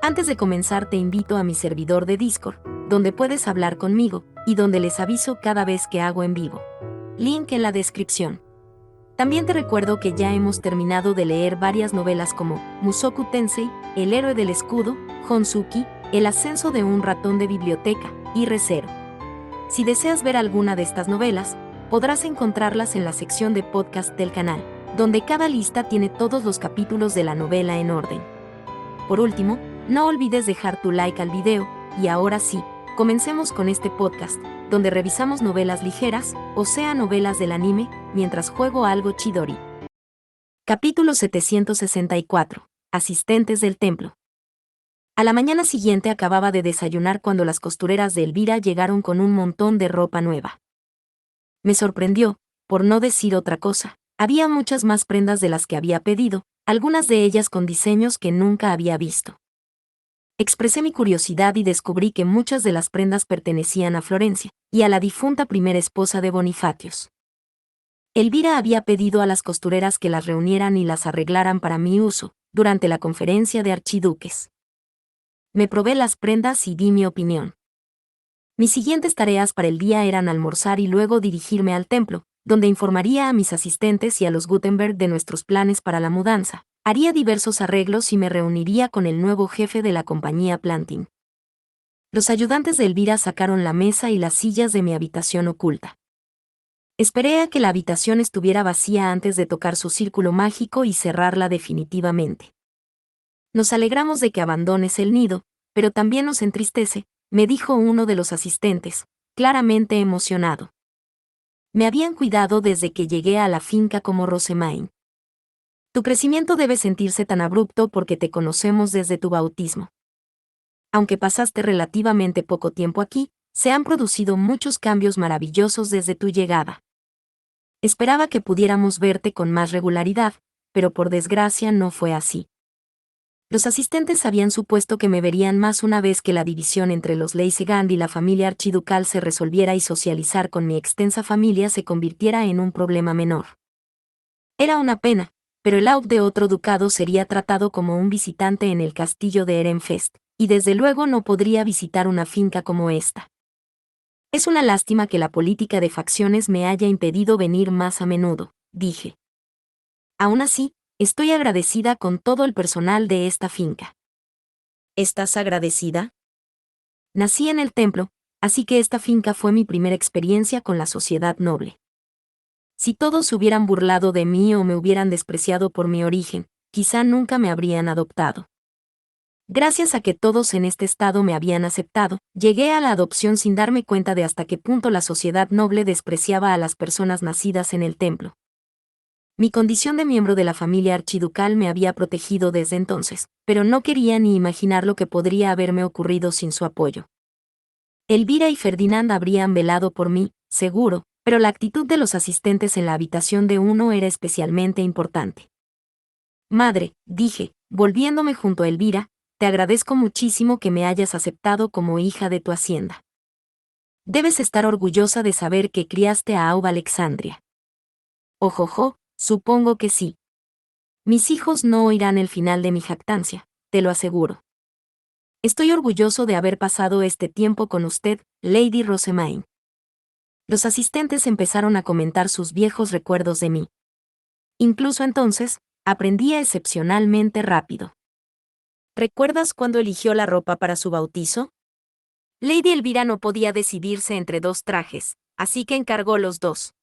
Antes de comenzar te invito a mi servidor de Discord, donde puedes hablar conmigo, y donde les aviso cada vez que hago en vivo. Link en la descripción. También te recuerdo que ya hemos terminado de leer varias novelas como Mushoku Tensei, El héroe del escudo, Honsuki, El ascenso de un ratón de biblioteca, y Re:Zero. Si deseas ver alguna de estas novelas, podrás encontrarlas en la sección de podcast del canal, donde cada lista tiene todos los capítulos de la novela en orden. Por último, no olvides dejar tu like al video, y ahora sí, comencemos con este podcast, donde revisamos novelas ligeras, o sea novelas del anime, mientras juego algo Chidori. Capítulo 764. Asistentes del templo. A la mañana siguiente acababa de desayunar cuando las costureras de Elvira llegaron con un montón de ropa nueva. Me sorprendió, por no decir otra cosa. Había muchas más prendas de las que había pedido, algunas de ellas con diseños que nunca había visto. Expresé mi curiosidad y descubrí que muchas de las prendas pertenecían a Florencia, y a la difunta primera esposa de Bonifatios. Elvira había pedido a las costureras que las reunieran y las arreglaran para mi uso, durante la conferencia de archiduques. Me probé las prendas y di mi opinión. Mis siguientes tareas para el día eran almorzar y luego dirigirme al templo, donde informaría a mis asistentes y a los Gutenberg de nuestros planes para la mudanza. Haría diversos arreglos y me reuniría con el nuevo jefe de la compañía Planting. Los ayudantes de Elvira sacaron la mesa y las sillas de mi habitación oculta. Esperé a que la habitación estuviera vacía antes de tocar su círculo mágico y cerrarla definitivamente. Nos alegramos de que abandones el nido, pero también nos entristece, me dijo uno de los asistentes, claramente emocionado. Me habían cuidado desde que llegué a la finca como Rosemain. Tu crecimiento debe sentirse tan abrupto porque te conocemos desde tu bautismo. Aunque pasaste relativamente poco tiempo aquí, se han producido muchos cambios maravillosos desde tu llegada. Esperaba que pudiéramos verte con más regularidad, pero por desgracia no fue así. Los asistentes habían supuesto que me verían más una vez que la división entre los Leysegand y la familia archiducal se resolviera y socializar con mi extensa familia se convirtiera en un problema menor. Era una pena, pero el Aub de otro ducado sería tratado como un visitante en el castillo de Ehrenfest, y desde luego no podría visitar una finca como esta. Es una lástima que la política de facciones me haya impedido venir más a menudo, dije. Aún así, estoy agradecida con todo el personal de esta finca. ¿Estás agradecida? Nací en el templo, así que esta finca fue mi primera experiencia con la sociedad noble. Si todos se hubieran burlado de mí o me hubieran despreciado por mi origen, quizá nunca me habrían adoptado. Gracias a que todos en este estado me habían aceptado, llegué a la adopción sin darme cuenta de hasta qué punto la sociedad noble despreciaba a las personas nacidas en el templo. Mi condición de miembro de la familia archiducal me había protegido desde entonces, pero no quería ni imaginar lo que podría haberme ocurrido sin su apoyo. Elvira y Ferdinand habrían velado por mí, seguro, pero la actitud de los asistentes en la habitación de uno era especialmente importante. Madre, dije, volviéndome junto a Elvira, te agradezco muchísimo que me hayas aceptado como hija de tu hacienda. Debes estar orgullosa de saber que criaste a Aub Alexandria. Ojojo, supongo que sí. Mis hijos no oirán el final de mi jactancia, te lo aseguro. Estoy orgulloso de haber pasado este tiempo con usted, Lady Rosemain. Los asistentes empezaron a comentar sus viejos recuerdos de mí. Incluso entonces, aprendía excepcionalmente rápido. ¿Recuerdas cuando eligió la ropa para su bautizo? Lady Elvira no podía decidirse entre dos trajes, así que encargó los dos.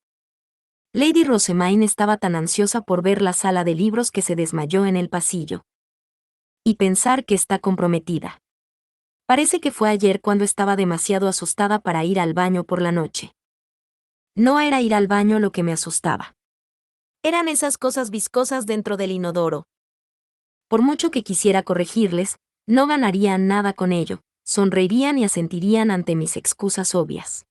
Lady Rosemain estaba tan ansiosa por ver la sala de libros que se desmayó en el pasillo. Y pensar que está comprometida. Parece que fue ayer cuando estaba demasiado asustada para ir al baño por la noche. No era ir al baño lo que me asustaba. Eran esas cosas viscosas dentro del inodoro. Por mucho que quisiera corregirles, no ganarían nada con ello, sonreirían y asentirían ante mis excusas obvias.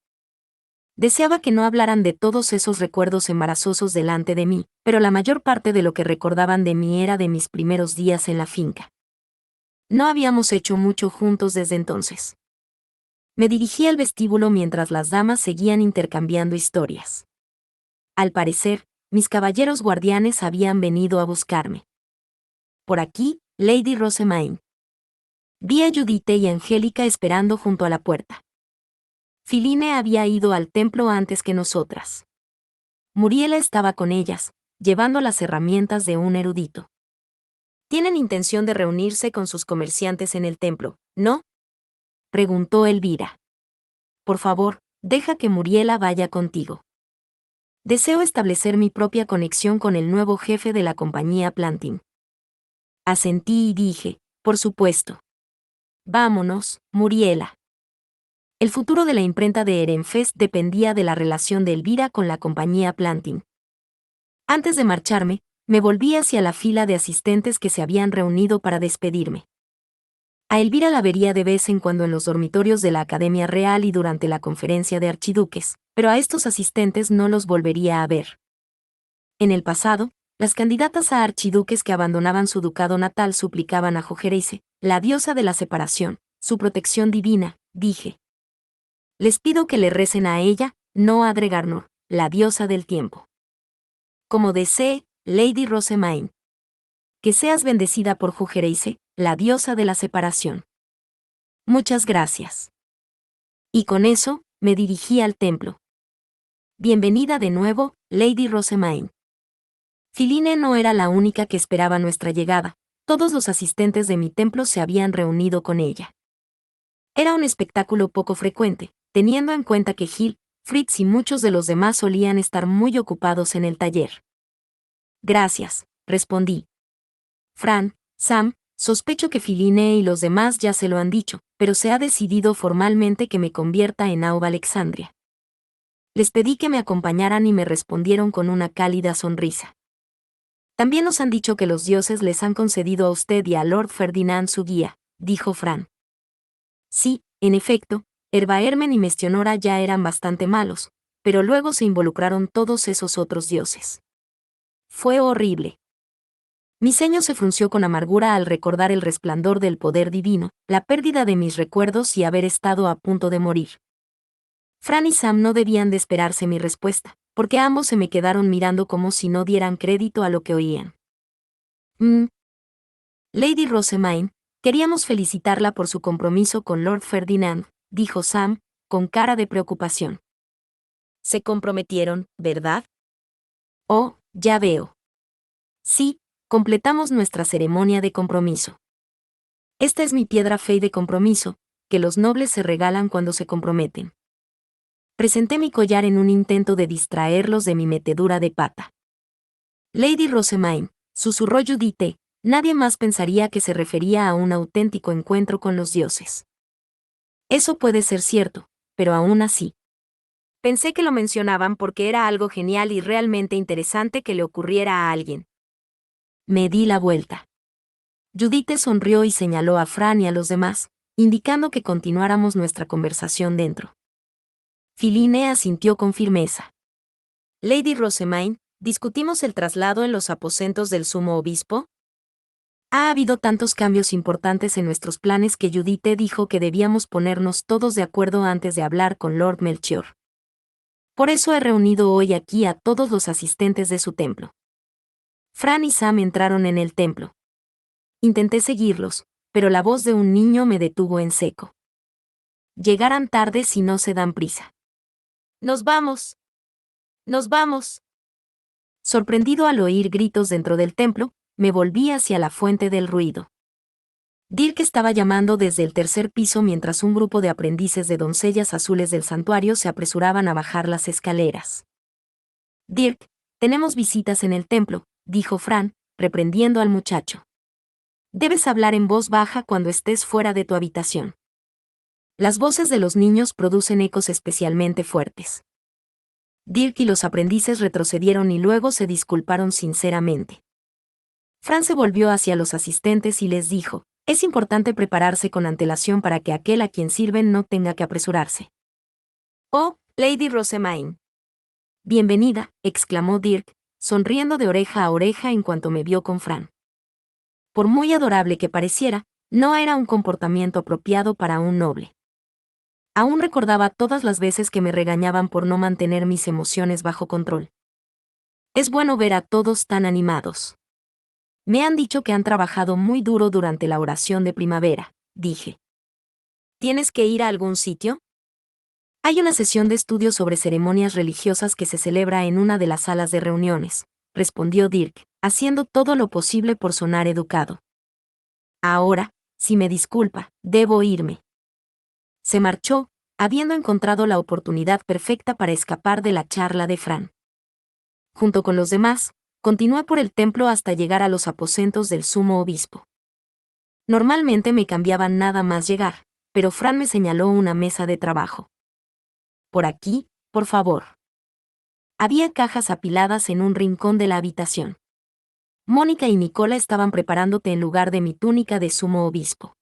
Deseaba que no hablaran de todos esos recuerdos embarazosos delante de mí, pero la mayor parte de lo que recordaban de mí era de mis primeros días en la finca. No habíamos hecho mucho juntos desde entonces. Me dirigí al vestíbulo mientras las damas seguían intercambiando historias. Al parecer, mis caballeros guardianes habían venido a buscarme. Por aquí, Lady Rosemain. Vi a Judite y Angélica esperando junto a la puerta. Filine había ido al templo antes que nosotras. Muriela estaba con ellas, llevando las herramientas de un erudito. ¿Tienen intención de reunirse con sus comerciantes en el templo, no? Preguntó Elvira. Por favor, deja que Muriela vaya contigo. Deseo establecer mi propia conexión con el nuevo jefe de la compañía Planting. Asentí y dije, por supuesto. Vámonos, Muriela. El futuro de la imprenta de Ehrenfest dependía de la relación de Elvira con la compañía Planting. Antes de marcharme, me volví hacia la fila de asistentes que se habían reunido para despedirme. A Elvira la vería de vez en cuando en los dormitorios de la Academia Real y durante la conferencia de archiduques, pero a estos asistentes no los volvería a ver. En el pasado, las candidatas a archiduques que abandonaban su ducado natal suplicaban a Jogereise, la diosa de la separación, su protección divina, dije. Les pido que le recen a ella, no a Dregarnor, la diosa del tiempo. Como desee, Lady Rosemaine. Que seas bendecida por Jogereise, la diosa de la separación. Muchas gracias. Y con eso, me dirigí al templo. Bienvenida de nuevo, Lady Rosemaine. Filine no era la única que esperaba nuestra llegada, todos los asistentes de mi templo se habían reunido con ella. Era un espectáculo poco frecuente, teniendo en cuenta que Gil, Fritz y muchos de los demás solían estar muy ocupados en el taller. Gracias, respondí. Fran, Sam, sospecho que Filine y los demás ya se lo han dicho, pero se ha decidido formalmente que me convierta en Auba Alexandria. Les pedí que me acompañaran y me respondieron con una cálida sonrisa. También nos han dicho que los dioses les han concedido a usted y a Lord Ferdinand su guía, dijo Fran. Sí, en efecto, Erbaermen y Mestionora ya eran bastante malos, pero luego se involucraron todos esos otros dioses. Fue horrible. Mi ceño se frunció con amargura al recordar el resplandor del poder divino, la pérdida de mis recuerdos y haber estado a punto de morir. Fran y Sam no debían de esperarse mi respuesta, porque ambos se me quedaron mirando como si no dieran crédito a lo que oían. Lady Rosemaine, queríamos felicitarla por su compromiso con Lord Ferdinand, dijo Sam, con cara de preocupación. Se comprometieron, ¿verdad? Oh, ya veo. Sí, completamos nuestra ceremonia de compromiso. Esta es mi piedra fey de compromiso, que los nobles se regalan cuando se comprometen. Presenté mi collar en un intento de distraerlos de mi metedura de pata. Lady Rosemaine, susurró Judite, nadie más pensaría que se refería a un auténtico encuentro con los dioses. Eso puede ser cierto, pero aún así. Pensé que lo mencionaban porque era algo genial y realmente interesante que le ocurriera a alguien. Me di la vuelta. Judite sonrió y señaló a Fran y a los demás, indicando que continuáramos nuestra conversación dentro. Filine asintió con firmeza. Lady Rosemaine, ¿discutimos el traslado en los aposentos del sumo obispo? Ha habido tantos cambios importantes en nuestros planes que Judite dijo que debíamos ponernos todos de acuerdo antes de hablar con Lord Melchior. Por eso he reunido hoy aquí a todos los asistentes de su templo. Fran y Sam entraron en el templo. Intenté seguirlos, pero la voz de un niño me detuvo en seco. Llegarán tarde si no se dan prisa. ¡Nos vamos! ¡Nos vamos! Sorprendido al oír gritos dentro del templo, me volví hacia la fuente del ruido. Dirk estaba llamando desde el tercer piso mientras un grupo de aprendices de doncellas azules del santuario se apresuraban a bajar las escaleras. Dirk, tenemos visitas en el templo, dijo Fran, reprendiendo al muchacho. Debes hablar en voz baja cuando estés fuera de tu habitación. Las voces de los niños producen ecos especialmente fuertes. Dirk y los aprendices retrocedieron y luego se disculparon sinceramente. Fran se volvió hacia los asistentes y les dijo, es importante prepararse con antelación para que aquel a quien sirven no tenga que apresurarse. Oh, Lady Rosemaine. Bienvenida, exclamó Dirk, sonriendo de oreja a oreja en cuanto me vio con Fran. Por muy adorable que pareciera, no era un comportamiento apropiado para un noble. Aún recordaba todas las veces que me regañaban por no mantener mis emociones bajo control. Es bueno ver a todos tan animados. Me han dicho que han trabajado muy duro durante la oración de primavera, dije. ¿Tienes que ir a algún sitio? Hay una sesión de estudio sobre ceremonias religiosas que se celebra en una de las salas de reuniones, respondió Dirk, haciendo todo lo posible por sonar educado. Ahora, si me disculpa, debo irme. Se marchó, habiendo encontrado la oportunidad perfecta para escapar de la charla de Fran. Junto con los demás, continué por el templo hasta llegar a los aposentos del sumo obispo. Normalmente me cambiaban nada más llegar, pero Fran me señaló una mesa de trabajo. Por aquí, por favor. Había cajas apiladas en un rincón de la habitación. Mónica y Nicola estaban preparándote en lugar de mi túnica de sumo obispo.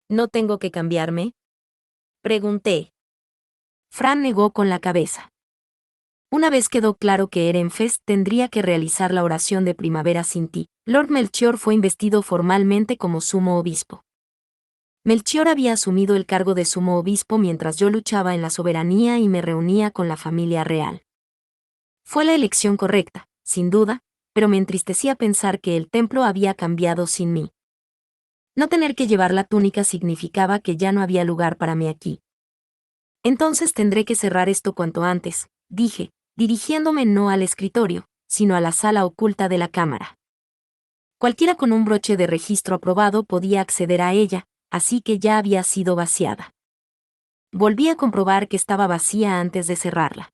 ¿No tengo que cambiarme?, pregunté. Fran negó con la cabeza. Una vez quedó claro que Ehrenfest tendría que realizar la oración de primavera sin ti, Lord Melchior fue investido formalmente como sumo obispo. Melchior había asumido el cargo de sumo obispo mientras yo luchaba en la soberanía y me reunía con la familia real. Fue la elección correcta, sin duda, pero me entristecía pensar que el templo había cambiado sin mí. No tener que llevar la túnica significaba que ya no había lugar para mí aquí. Entonces tendré que cerrar esto cuanto antes, dije, dirigiéndome no al escritorio, sino a la sala oculta de la cámara. Cualquiera con un broche de registro aprobado podía acceder a ella, así que ya había sido vaciada. Volví a comprobar que estaba vacía antes de cerrarla.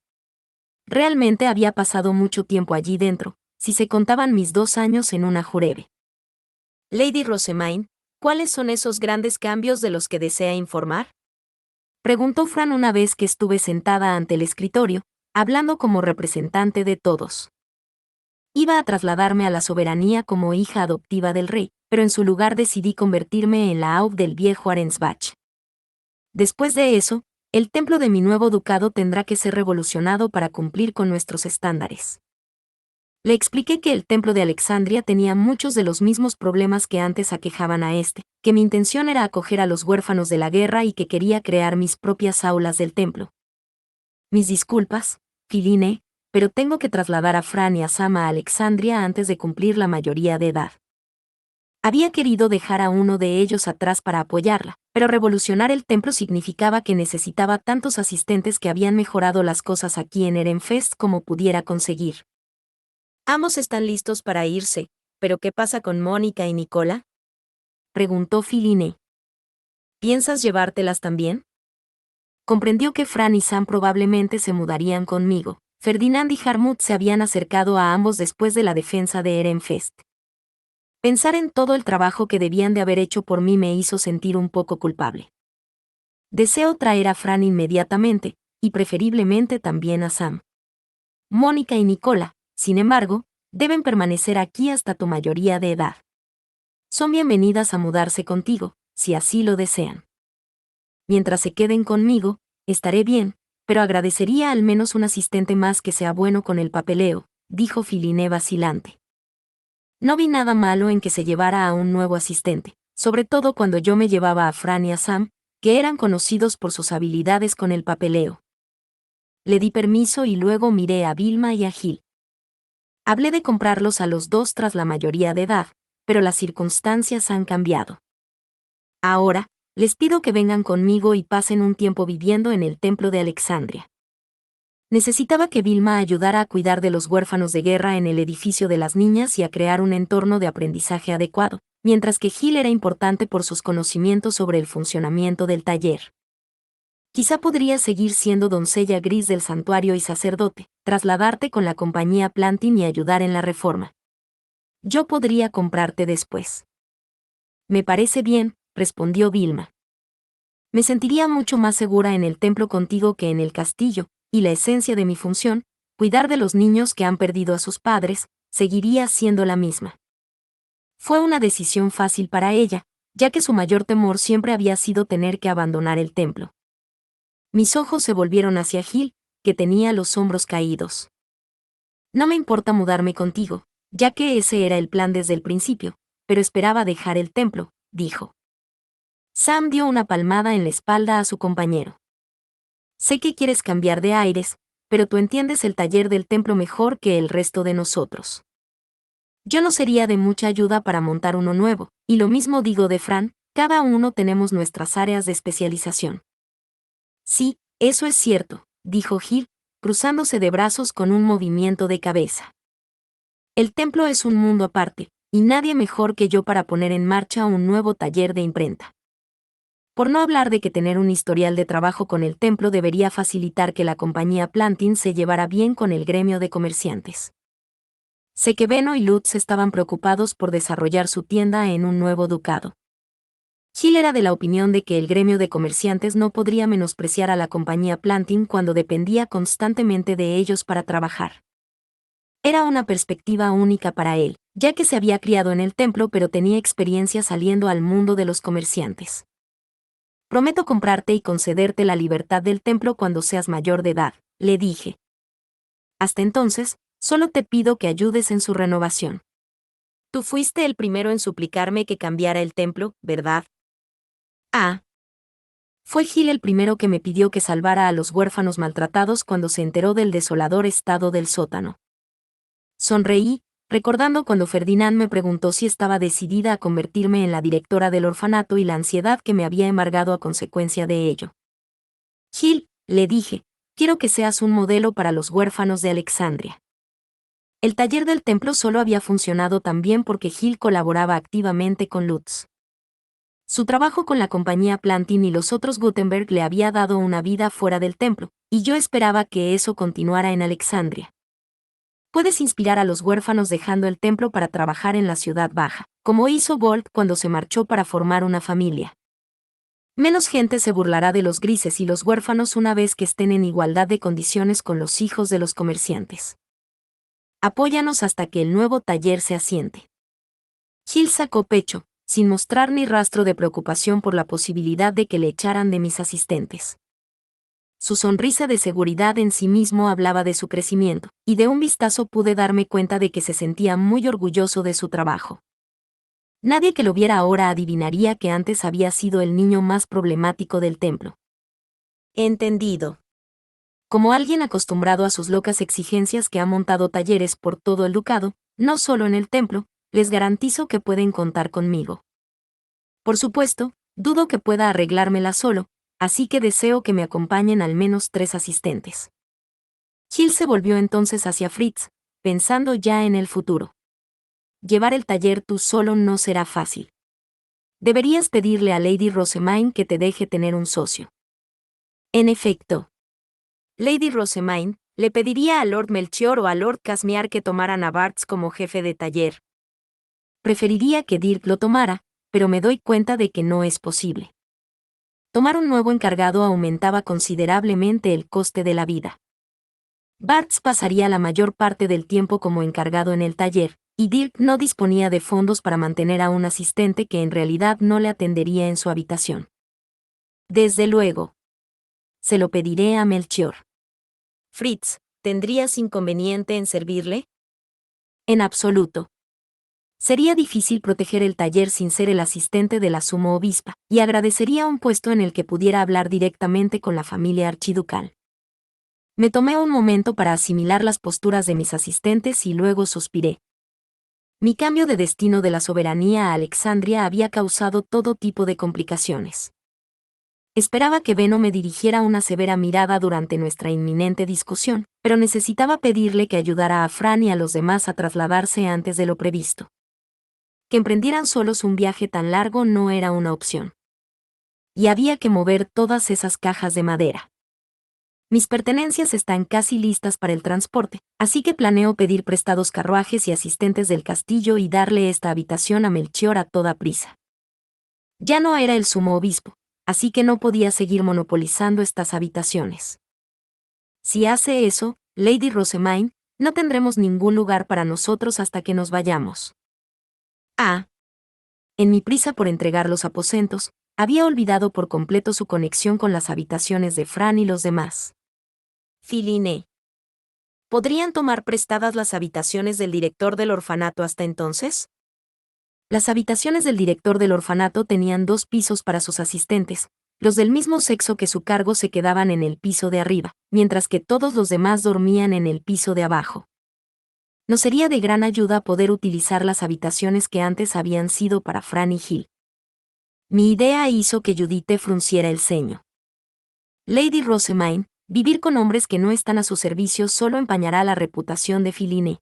Realmente había pasado mucho tiempo allí dentro, si se contaban mis 2 años en una jurebe. Lady Rosemaine, ¿cuáles son esos grandes cambios de los que desea informar?, preguntó Fran una vez que estuve sentada ante el escritorio, hablando como representante de todos. Iba a trasladarme a la soberanía como hija adoptiva del rey, pero en su lugar decidí convertirme en la Aub del viejo Arensbach. Después de eso, el templo de mi nuevo ducado tendrá que ser revolucionado para cumplir con nuestros estándares. Le expliqué que el templo de Alexandria tenía muchos de los mismos problemas que antes aquejaban a este, que mi intención era acoger a los huérfanos de la guerra y que quería crear mis propias aulas del templo. Mis disculpas, Philine, pero tengo que trasladar a Fran y a Sam a Alexandria antes de cumplir la mayoría de edad. Había querido dejar a uno de ellos atrás para apoyarla, pero revolucionar el templo significaba que necesitaba tantos asistentes que habían mejorado las cosas aquí en Ehrenfest como pudiera conseguir. Ambos están listos para irse, pero ¿qué pasa con Mónica y Nicola?, preguntó Philine. ¿Piensas llevártelas también? Comprendió que Fran y Sam probablemente se mudarían conmigo. Ferdinand y Harmut se habían acercado a ambos después de la defensa de Ehrenfest. Pensar en todo el trabajo que debían de haber hecho por mí me hizo sentir un poco culpable. Deseo traer a Fran inmediatamente, y preferiblemente también a Sam. Mónica y Nicola, sin embargo, deben permanecer aquí hasta tu mayoría de edad. Son bienvenidas a mudarse contigo, si así lo desean. Mientras se queden conmigo, estaré bien, pero agradecería al menos un asistente más que sea bueno con el papeleo, dijo Philine vacilante. No vi nada malo en que se llevara a un nuevo asistente, sobre todo cuando yo me llevaba a Fran y a Sam, que eran conocidos por sus habilidades con el papeleo. Le di permiso y luego miré a Vilma y a Gil. Hablé de comprarlos a los dos tras la mayoría de edad, pero las circunstancias han cambiado. Ahora, les pido que vengan conmigo y pasen un tiempo viviendo en el templo de Alexandria. Necesitaba que Vilma ayudara a cuidar de los huérfanos de guerra en el edificio de las niñas y a crear un entorno de aprendizaje adecuado, mientras que Gil era importante por sus conocimientos sobre el funcionamiento del taller. Quizá podría seguir siendo doncella gris del santuario y sacerdote, trasladarte con la compañía Plantin y ayudar en la reforma. Yo podría comprarte después. Me parece bien, respondió Vilma. Me sentiría mucho más segura en el templo contigo que en el castillo, y la esencia de mi función, cuidar de los niños que han perdido a sus padres, seguiría siendo la misma. Fue una decisión fácil para ella, ya que su mayor temor siempre había sido tener que abandonar el templo. Mis ojos se volvieron hacia Gil, que tenía los hombros caídos. No me importa mudarme contigo, ya que ese era el plan desde el principio, pero esperaba dejar el templo, dijo. Sam dio una palmada en la espalda a su compañero. Sé que quieres cambiar de aires, pero tú entiendes el taller del templo mejor que el resto de nosotros. Yo no sería de mucha ayuda para montar uno nuevo, y lo mismo digo de Fran, cada uno tenemos nuestras áreas de especialización. Sí, eso es cierto, dijo Gil, cruzándose de brazos con un movimiento de cabeza. El templo es un mundo aparte, y nadie mejor que yo para poner en marcha un nuevo taller de imprenta. Por no hablar de que tener un historial de trabajo con el templo debería facilitar que la compañía Plantin se llevara bien con el gremio de comerciantes. Sé que Benno y Lutz estaban preocupados por desarrollar su tienda en un nuevo ducado. Gil era de la opinión de que el gremio de comerciantes no podría menospreciar a la compañía Plantin cuando dependía constantemente de ellos para trabajar. Era una perspectiva única para él, ya que se había criado en el templo pero tenía experiencia saliendo al mundo de los comerciantes. Prometo comprarte y concederte la libertad del templo cuando seas mayor de edad, le dije. Hasta entonces, solo te pido que ayudes en su renovación. Tú fuiste el primero en suplicarme que cambiara el templo, ¿verdad? Ah. Fue Gil el primero que me pidió que salvara a los huérfanos maltratados cuando se enteró del desolador estado del sótano. Sonreí, recordando cuando Ferdinand me preguntó si estaba decidida a convertirme en la directora del orfanato y la ansiedad que me había embargado a consecuencia de ello. Gil, le dije, quiero que seas un modelo para los huérfanos de Alexandria. El taller del templo solo había funcionado tan bien porque Gil colaboraba activamente con Lutz. Su trabajo con la compañía Plantin y los otros Gutenberg le había dado una vida fuera del templo, y yo esperaba que eso continuara en Alexandria. Puedes inspirar a los huérfanos dejando el templo para trabajar en la ciudad baja, como hizo Bolt cuando se marchó para formar una familia. Menos gente se burlará de los grises y los huérfanos una vez que estén en igualdad de condiciones con los hijos de los comerciantes. Apóyanos hasta que el nuevo taller se asiente. Gil sacó pecho, sin mostrar ni rastro de preocupación por la posibilidad de que le echaran de mis asistentes. Su sonrisa de seguridad en sí mismo hablaba de su crecimiento, y de un vistazo pude darme cuenta de que se sentía muy orgulloso de su trabajo. Nadie que lo viera ahora adivinaría que antes había sido el niño más problemático del templo. Entendido. Como alguien acostumbrado a sus locas exigencias que ha montado talleres por todo el ducado, no solo en el templo, les garantizo que pueden contar conmigo. Por supuesto, dudo que pueda arreglármela solo, así que deseo que me acompañen al menos 3 asistentes. Gil se volvió entonces hacia Fritz, pensando ya en el futuro. Llevar el taller tú solo no será fácil. Deberías pedirle a Lady Rosamine que te deje tener un socio. En efecto, Lady Rosamine le pediría a Lord Melchior o a Lord Casmiar que tomaran a Barts como jefe de taller. Preferiría que Dirk lo tomara, pero me doy cuenta de que no es posible. Tomar un nuevo encargado aumentaba considerablemente el coste de la vida. Barts pasaría la mayor parte del tiempo como encargado en el taller, y Dirk no disponía de fondos para mantener a un asistente que en realidad no le atendería en su habitación. Desde luego. Se lo pediré a Melchior. Fritz, ¿tendrías inconveniente en servirle? En absoluto. Sería difícil proteger el taller sin ser el asistente de la sumo obispa, y agradecería un puesto en el que pudiera hablar directamente con la familia archiducal. Me tomé un momento para asimilar las posturas de mis asistentes y luego suspiré. Mi cambio de destino de la soberanía a Alexandria había causado todo tipo de complicaciones. Esperaba que Benno me dirigiera una severa mirada durante nuestra inminente discusión, pero necesitaba pedirle que ayudara a Fran y a los demás a trasladarse antes de lo previsto. Que emprendieran solos un viaje tan largo no era una opción. Y había que mover todas esas cajas de madera. Mis pertenencias están casi listas para el transporte, así que planeo pedir prestados carruajes y asistentes del castillo y darle esta habitación a Melchior a toda prisa. Ya no era el sumo obispo, así que no podía seguir monopolizando estas habitaciones. Si hace eso, Lady Rosamine, no tendremos ningún lugar para nosotros hasta que nos vayamos. Ah. En mi prisa por entregar los aposentos, había olvidado por completo su conexión con las habitaciones de Fran y los demás. Filiné. ¿Podrían tomar prestadas las habitaciones del director del orfanato hasta entonces? Las habitaciones del director del orfanato tenían 2 pisos para sus asistentes. Los del mismo sexo que su cargo se quedaban en el piso de arriba, mientras que todos los demás dormían en el piso de abajo. Nos sería de gran ayuda poder utilizar las habitaciones que antes habían sido para Fran y Gil. Mi idea hizo que Judith frunciera el ceño. Lady Rosamine, vivir con hombres que no están a su servicio solo empañará la reputación de Philine.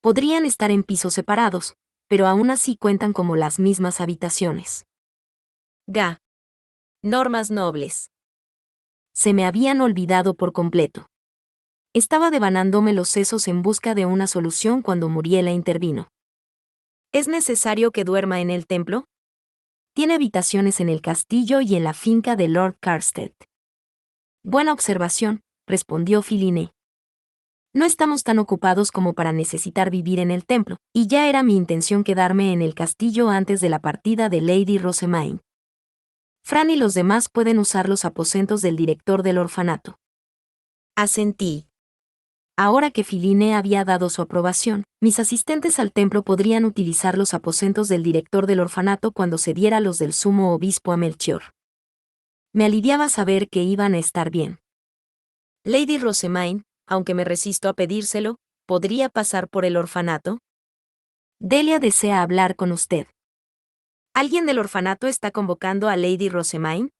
Podrían estar en pisos separados, pero aún así cuentan como las mismas habitaciones. Normas nobles. Se me habían olvidado por completo. Estaba devanándome los sesos en busca de una solución cuando Muriela intervino. ¿Es necesario que duerma en el templo? Tiene habitaciones en el castillo y en la finca de Lord Carstead. Buena observación, respondió Philine. No estamos tan ocupados como para necesitar vivir en el templo, y ya era mi intención quedarme en el castillo antes de la partida de Lady Rosamine. Fran y los demás pueden usar los aposentos del director del orfanato. Asentí. Ahora que Philine había dado su aprobación, mis asistentes al templo podrían utilizar los aposentos del director del orfanato cuando se diera los del sumo obispo a Melchior. Me aliviaba saber que iban a estar bien. Lady Rosamine, aunque me resisto a pedírselo, ¿podría pasar por el orfanato? Delia desea hablar con usted. ¿Alguien del orfanato está convocando a Lady Rosamine?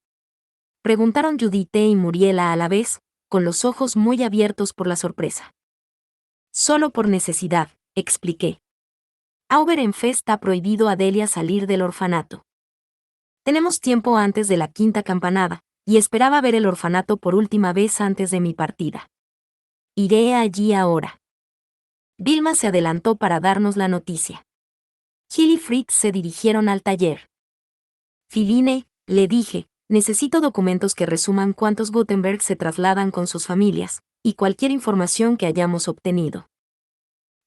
Preguntaron Judith y Muriela a la vez, con los ojos muy abiertos por la sorpresa. Solo por necesidad, expliqué. Auberenfest ha prohibido a Delia salir del orfanato. Tenemos tiempo antes de la quinta campanada, y esperaba ver el orfanato por última vez antes de mi partida. Iré allí ahora. Vilma se adelantó para darnos la noticia. Gil y Fritz se dirigieron al taller. Philine, le dije, necesito documentos que resuman cuántos Gutenberg se trasladan con sus familias, y cualquier información que hayamos obtenido.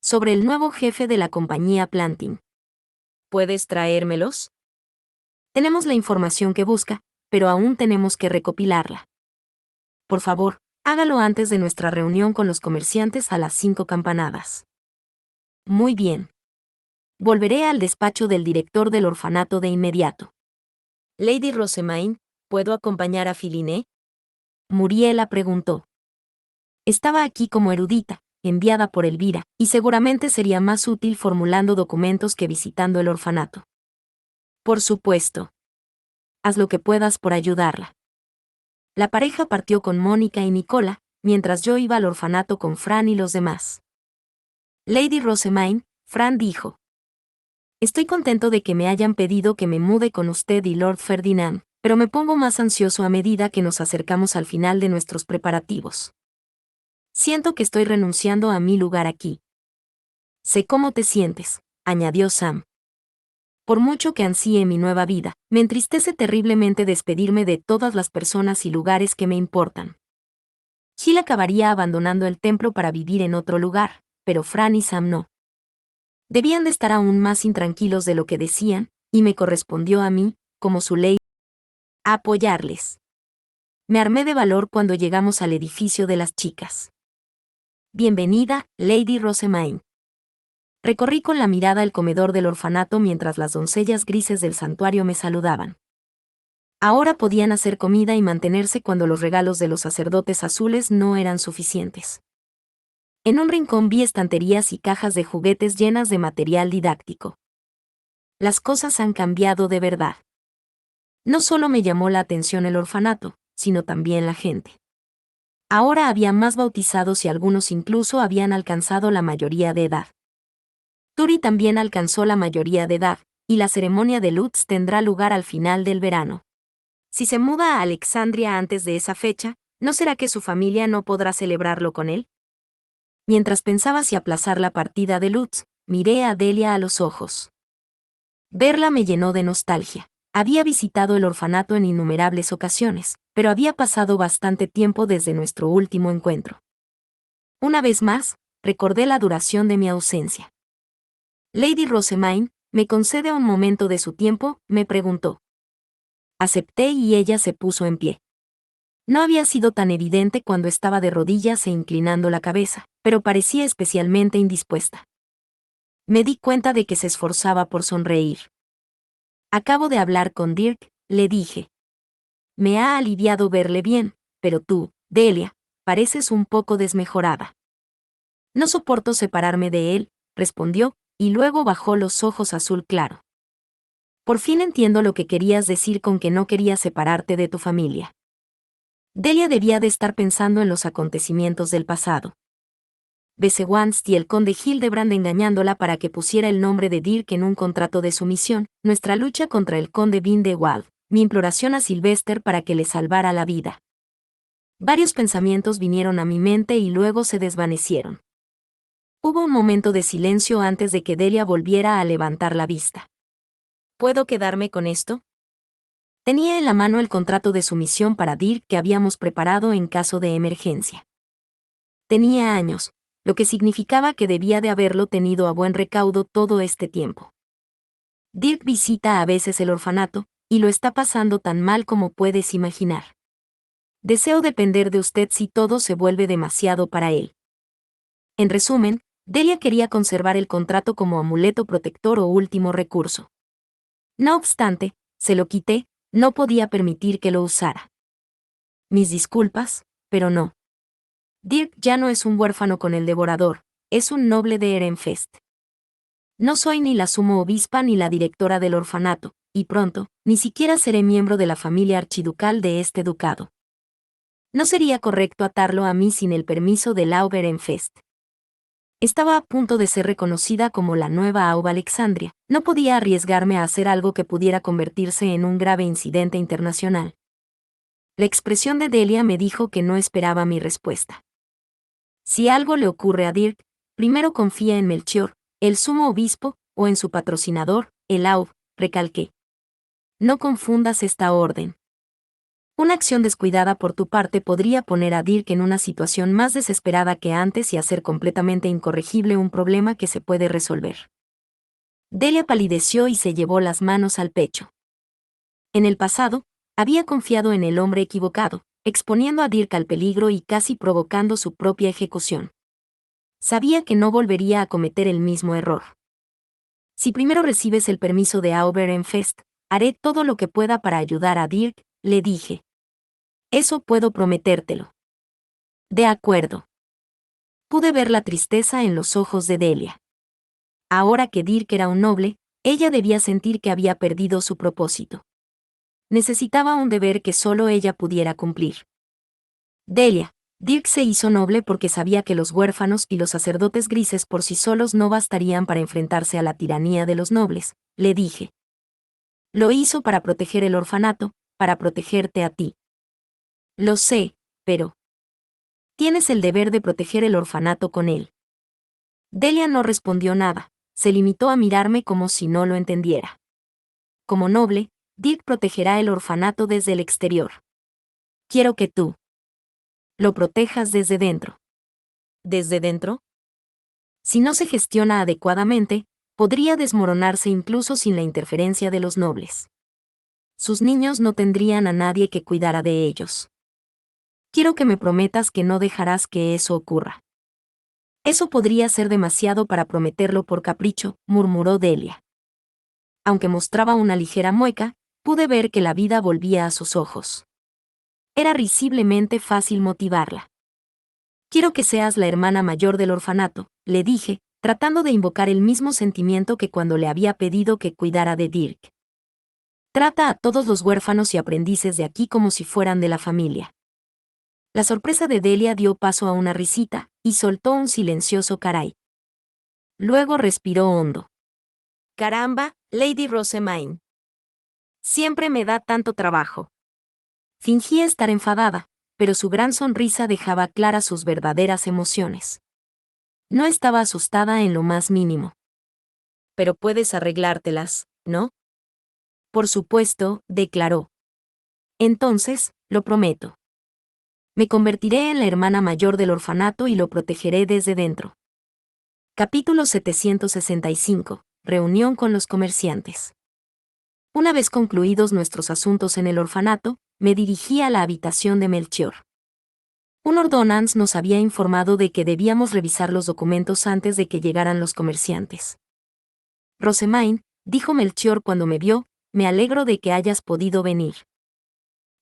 Sobre el nuevo jefe de la compañía Planting. ¿Puedes traérmelos? Tenemos la información que busca, pero aún tenemos que recopilarla. Por favor, hágalo antes de nuestra reunión con los comerciantes a las 5 campanadas. Muy bien. Volveré al despacho del director del orfanato de inmediato. Lady Rosamine, ¿puedo acompañar a Philine? Muriela preguntó. Estaba aquí como erudita, enviada por Elvira, y seguramente sería más útil formulando documentos que visitando el orfanato. Por supuesto. Haz lo que puedas por ayudarla. La pareja partió con Mónica y Nicola, mientras yo iba al orfanato con Fran y los demás. Lady Rosamine, Fran dijo. Estoy contento de que me hayan pedido que me mude con usted y Lord Ferdinand, pero me pongo más ansioso a medida que nos acercamos al final de nuestros preparativos. Siento que estoy renunciando a mi lugar aquí. Sé cómo te sientes, añadió Sam. Por mucho que ansíe mi nueva vida, me entristece terriblemente despedirme de todas las personas y lugares que me importan. Gil acabaría abandonando el templo para vivir en otro lugar, pero Fran y Sam no. Debían de estar aún más intranquilos de lo que decían, y me correspondió a mí, como su ley, apoyarles. Me armé de valor cuando llegamos al edificio de las chicas. Bienvenida, Lady Rosamine. Recorrí con la mirada el comedor del orfanato mientras las doncellas grises del santuario me saludaban. Ahora podían hacer comida y mantenerse cuando los regalos de los sacerdotes azules no eran suficientes. En un rincón vi estanterías y cajas de juguetes llenas de material didáctico. Las cosas han cambiado de verdad. No solo me llamó la atención el orfanato, sino también la gente. Ahora había más bautizados y algunos incluso habían alcanzado la mayoría de edad. Turi también alcanzó la mayoría de edad, y la ceremonia de Lutz tendrá lugar al final del verano. Si se muda a Alexandria antes de esa fecha, ¿no será que su familia no podrá celebrarlo con él? Mientras pensaba si aplazar la partida de Lutz, miré a Delia a los ojos. Verla me llenó de nostalgia. Había visitado el orfanato en innumerables ocasiones, pero había pasado bastante tiempo desde nuestro último encuentro. Una vez más, recordé la duración de mi ausencia. Lady Rosamine, ¿me concede un momento de su tiempo?, me preguntó. Acepté y ella se puso en pie. No había sido tan evidente cuando estaba de rodillas e inclinando la cabeza, pero parecía especialmente indispuesta. Me di cuenta de que se esforzaba por sonreír. Acabo de hablar con Dirk, le dije. Me ha aliviado verle bien, pero tú, Delia, pareces un poco desmejorada. No soporto separarme de él, respondió, y luego bajó los ojos azul claro. Por fin entiendo lo que querías decir con que no querías separarte de tu familia. Delia debía de estar pensando en los acontecimientos del pasado. Besewanst y el conde Hildebrand engañándola para que pusiera el nombre de Dirk en un contrato de sumisión, nuestra lucha contra el conde Vindewald, mi imploración a Sylvester para que le salvara la vida. Varios pensamientos vinieron a mi mente y luego se desvanecieron. Hubo un momento de silencio antes de que Delia volviera a levantar la vista. ¿Puedo quedarme con esto? Tenía en la mano el contrato de sumisión para Dirk que habíamos preparado en caso de emergencia. Tenía años, lo que significaba que debía de haberlo tenido a buen recaudo todo este tiempo. Dirk visita a veces el orfanato, y lo está pasando tan mal como puedes imaginar. Deseo depender de usted si todo se vuelve demasiado para él. En resumen, Delia quería conservar el contrato como amuleto protector o último recurso. No obstante, se lo quité, no podía permitir que lo usara. Mis disculpas, pero no. Dirk ya no es un huérfano con el devorador, es un noble de Ehrenfest. No soy ni la sumo obispa ni la directora del orfanato, y pronto, ni siquiera seré miembro de la familia archiducal de este ducado. No sería correcto atarlo a mí sin el permiso de Laub Ehrenfest. Estaba a punto de ser reconocida como la nueva Aub Alexandria, no podía arriesgarme a hacer algo que pudiera convertirse en un grave incidente internacional. La expresión de Delia me dijo que no esperaba mi respuesta. Si algo le ocurre a Dirk, primero confía en Melchior, el sumo obispo, o en su patrocinador, el Aub, recalqué. No confundas esta orden. Una acción descuidada por tu parte podría poner a Dirk en una situación más desesperada que antes y hacer completamente incorregible un problema que se puede resolver. Delia palideció y se llevó las manos al pecho. En el pasado, había confiado en el hombre equivocado, exponiendo a Dirk al peligro y casi provocando su propia ejecución. Sabía que no volvería a cometer el mismo error. Si primero recibes el permiso de Aub Ehrenfest, haré todo lo que pueda para ayudar a Dirk, le dije. Eso puedo prometértelo. De acuerdo. Pude ver la tristeza en los ojos de Delia. Ahora que Dirk era un noble, ella debía sentir que había perdido su propósito. Necesitaba un deber que solo ella pudiera cumplir. Delia, Dirk se hizo noble porque sabía que los huérfanos y los sacerdotes grises por sí solos no bastarían para enfrentarse a la tiranía de los nobles, le dije. Lo hizo para proteger el orfanato, para protegerte a ti. Lo sé, pero tienes el deber de proteger el orfanato con él. Delia no respondió nada, se limitó a mirarme como si no lo entendiera. Como noble, Dirk protegerá el orfanato desde el exterior. Quiero que tú lo protejas desde dentro. ¿Desde dentro? Si no se gestiona adecuadamente, podría desmoronarse incluso sin la interferencia de los nobles. Sus niños no tendrían a nadie que cuidara de ellos. Quiero que me prometas que no dejarás que eso ocurra. Eso podría ser demasiado para prometerlo por capricho, murmuró Delia. Aunque mostraba una ligera mueca, pude ver que la vida volvía a sus ojos. Era risiblemente fácil motivarla. Quiero que seas la hermana mayor del orfanato, le dije, tratando de invocar el mismo sentimiento que cuando le había pedido que cuidara de Dirk. Trata a todos los huérfanos y aprendices de aquí como si fueran de la familia. La sorpresa de Delia dio paso a una risita, y soltó un silencioso caray. Luego respiró hondo. Caramba, Lady Rosamine. Siempre me da tanto trabajo. Fingía estar enfadada, pero su gran sonrisa dejaba claras sus verdaderas emociones. No estaba asustada en lo más mínimo. Pero puedes arreglártelas, ¿no? Por supuesto, declaró. Entonces, lo prometo. Me convertiré en la hermana mayor del orfanato y lo protegeré desde dentro. Capítulo 765. Reunión con los comerciantes. Una vez concluidos nuestros asuntos en el orfanato, me dirigí a la habitación de Melchior. Un ordonance nos había informado de que debíamos revisar los documentos antes de que llegaran los comerciantes. Rosamine, dijo Melchior cuando me vio, me alegro de que hayas podido venir.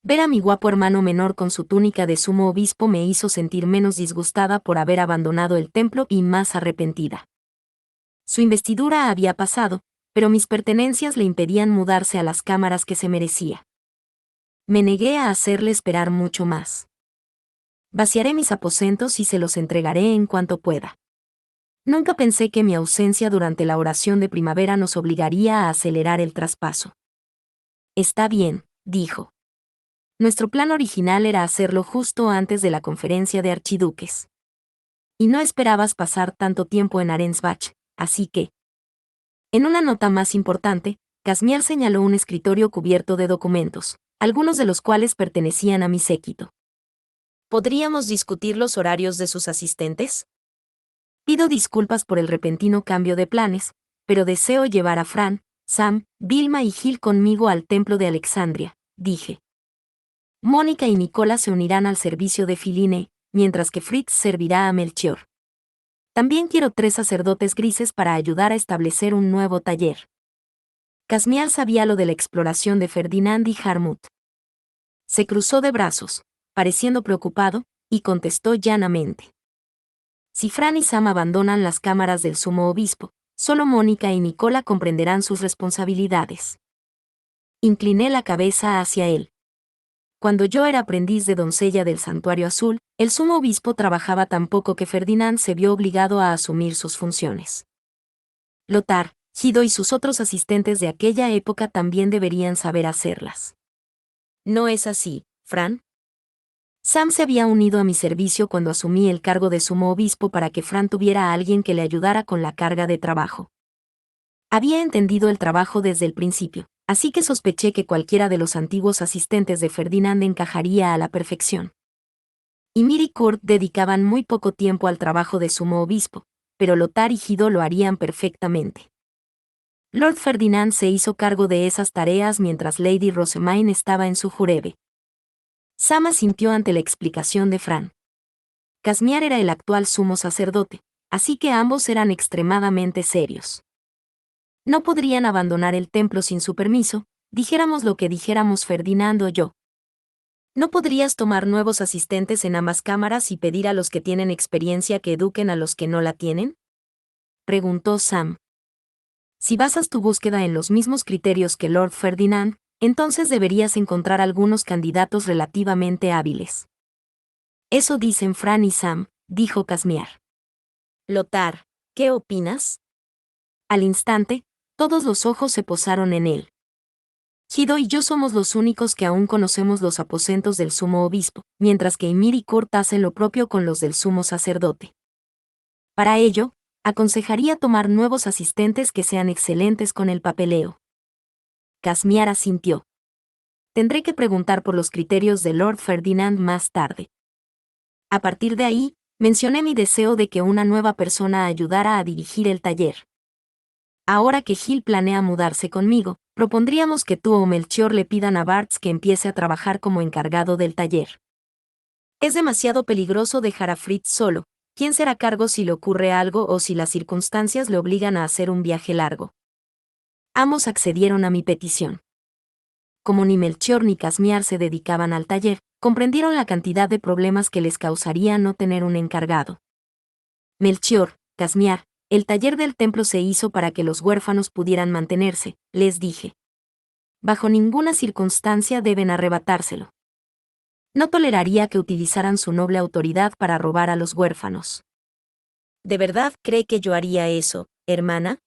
Ver a mi guapo hermano menor con su túnica de sumo obispo me hizo sentir menos disgustada por haber abandonado el templo y más arrepentida. Su investidura había pasado, pero mis pertenencias le impedían mudarse a las cámaras que se merecía. Me negué a hacerle esperar mucho más. Vaciaré mis aposentos y se los entregaré en cuanto pueda. Nunca pensé que mi ausencia durante la oración de primavera nos obligaría a acelerar el traspaso. Está bien, dijo. Nuestro plan original era hacerlo justo antes de la conferencia de archiduques. Y no esperabas pasar tanto tiempo en Arensbach, así que... En una nota más importante, Casimir señaló un escritorio cubierto de documentos, algunos de los cuales pertenecían a mi séquito. ¿Podríamos discutir los horarios de sus asistentes? Pido disculpas por el repentino cambio de planes, pero deseo llevar a Fran, Sam, Vilma y Gil conmigo al templo de Alexandria, dije. Mónica y Nicola se unirán al servicio de Filine, mientras que Fritz servirá a Melchior. También quiero 3 sacerdotes grises para ayudar a establecer un nuevo taller. Casimir sabía lo de la exploración de Ferdinand y Harmut. Se cruzó de brazos, pareciendo preocupado, y contestó llanamente. Si Fran y Sam abandonan las cámaras del sumo obispo, solo Mónica y Nicola comprenderán sus responsabilidades. Incliné la cabeza hacia él. Cuando yo era aprendiz de doncella del Santuario Azul, el sumo obispo trabajaba tan poco que Ferdinand se vio obligado a asumir sus funciones. Lothar, Guido y sus otros asistentes de aquella época también deberían saber hacerlas. ¿No es así, Fran? Sam se había unido a mi servicio cuando asumí el cargo de sumo obispo para que Fran tuviera a alguien que le ayudara con la carga de trabajo. Había entendido el trabajo desde el principio, así que sospeché que cualquiera de los antiguos asistentes de Ferdinand encajaría a la perfección. Ymir y Kurt dedicaban muy poco tiempo al trabajo de sumo obispo, pero Lothar y Guido lo harían perfectamente. Lord Ferdinand se hizo cargo de esas tareas mientras Lady Rosamine estaba en su jurebe. Sam asintió ante la explicación de Fran. Casimir era el actual sumo sacerdote, así que ambos eran extremadamente serios. No podrían abandonar el templo sin su permiso, dijéramos lo que dijéramos Ferdinand o yo. ¿No podrías tomar nuevos asistentes en ambas cámaras y pedir a los que tienen experiencia que eduquen a los que no la tienen? Preguntó Sam. Si basas tu búsqueda en los mismos criterios que Lord Ferdinand, entonces deberías encontrar algunos candidatos relativamente hábiles. Eso dicen Fran y Sam, dijo Casimir. Lothar, ¿qué opinas? Al instante, todos los ojos se posaron en él. Guido y yo somos los únicos que aún conocemos los aposentos del sumo obispo, mientras que Ymir y Kurt hacen lo propio con los del sumo sacerdote. Para ello, aconsejaría tomar nuevos asistentes que sean excelentes con el papeleo. Casimir asintió. Tendré que preguntar por los criterios de Lord Ferdinand más tarde. A partir de ahí, mencioné mi deseo de que una nueva persona ayudara a dirigir el taller. Ahora que Gil planea mudarse conmigo, propondríamos que tú o Melchior le pidan a Bartz que empiece a trabajar como encargado del taller. Es demasiado peligroso dejar a Fritz solo. ¿Quién será cargo si le ocurre algo o si las circunstancias le obligan a hacer un viaje largo? Ambos accedieron a mi petición. Como ni Melchior ni Casimir se dedicaban al taller, comprendieron la cantidad de problemas que les causaría no tener un encargado. Melchior, Casimir, el taller del templo se hizo para que los huérfanos pudieran mantenerse, les dije. Bajo ninguna circunstancia deben arrebatárselo. No toleraría que utilizaran su noble autoridad para robar a los huérfanos. ¿De verdad cree que yo haría eso, hermana?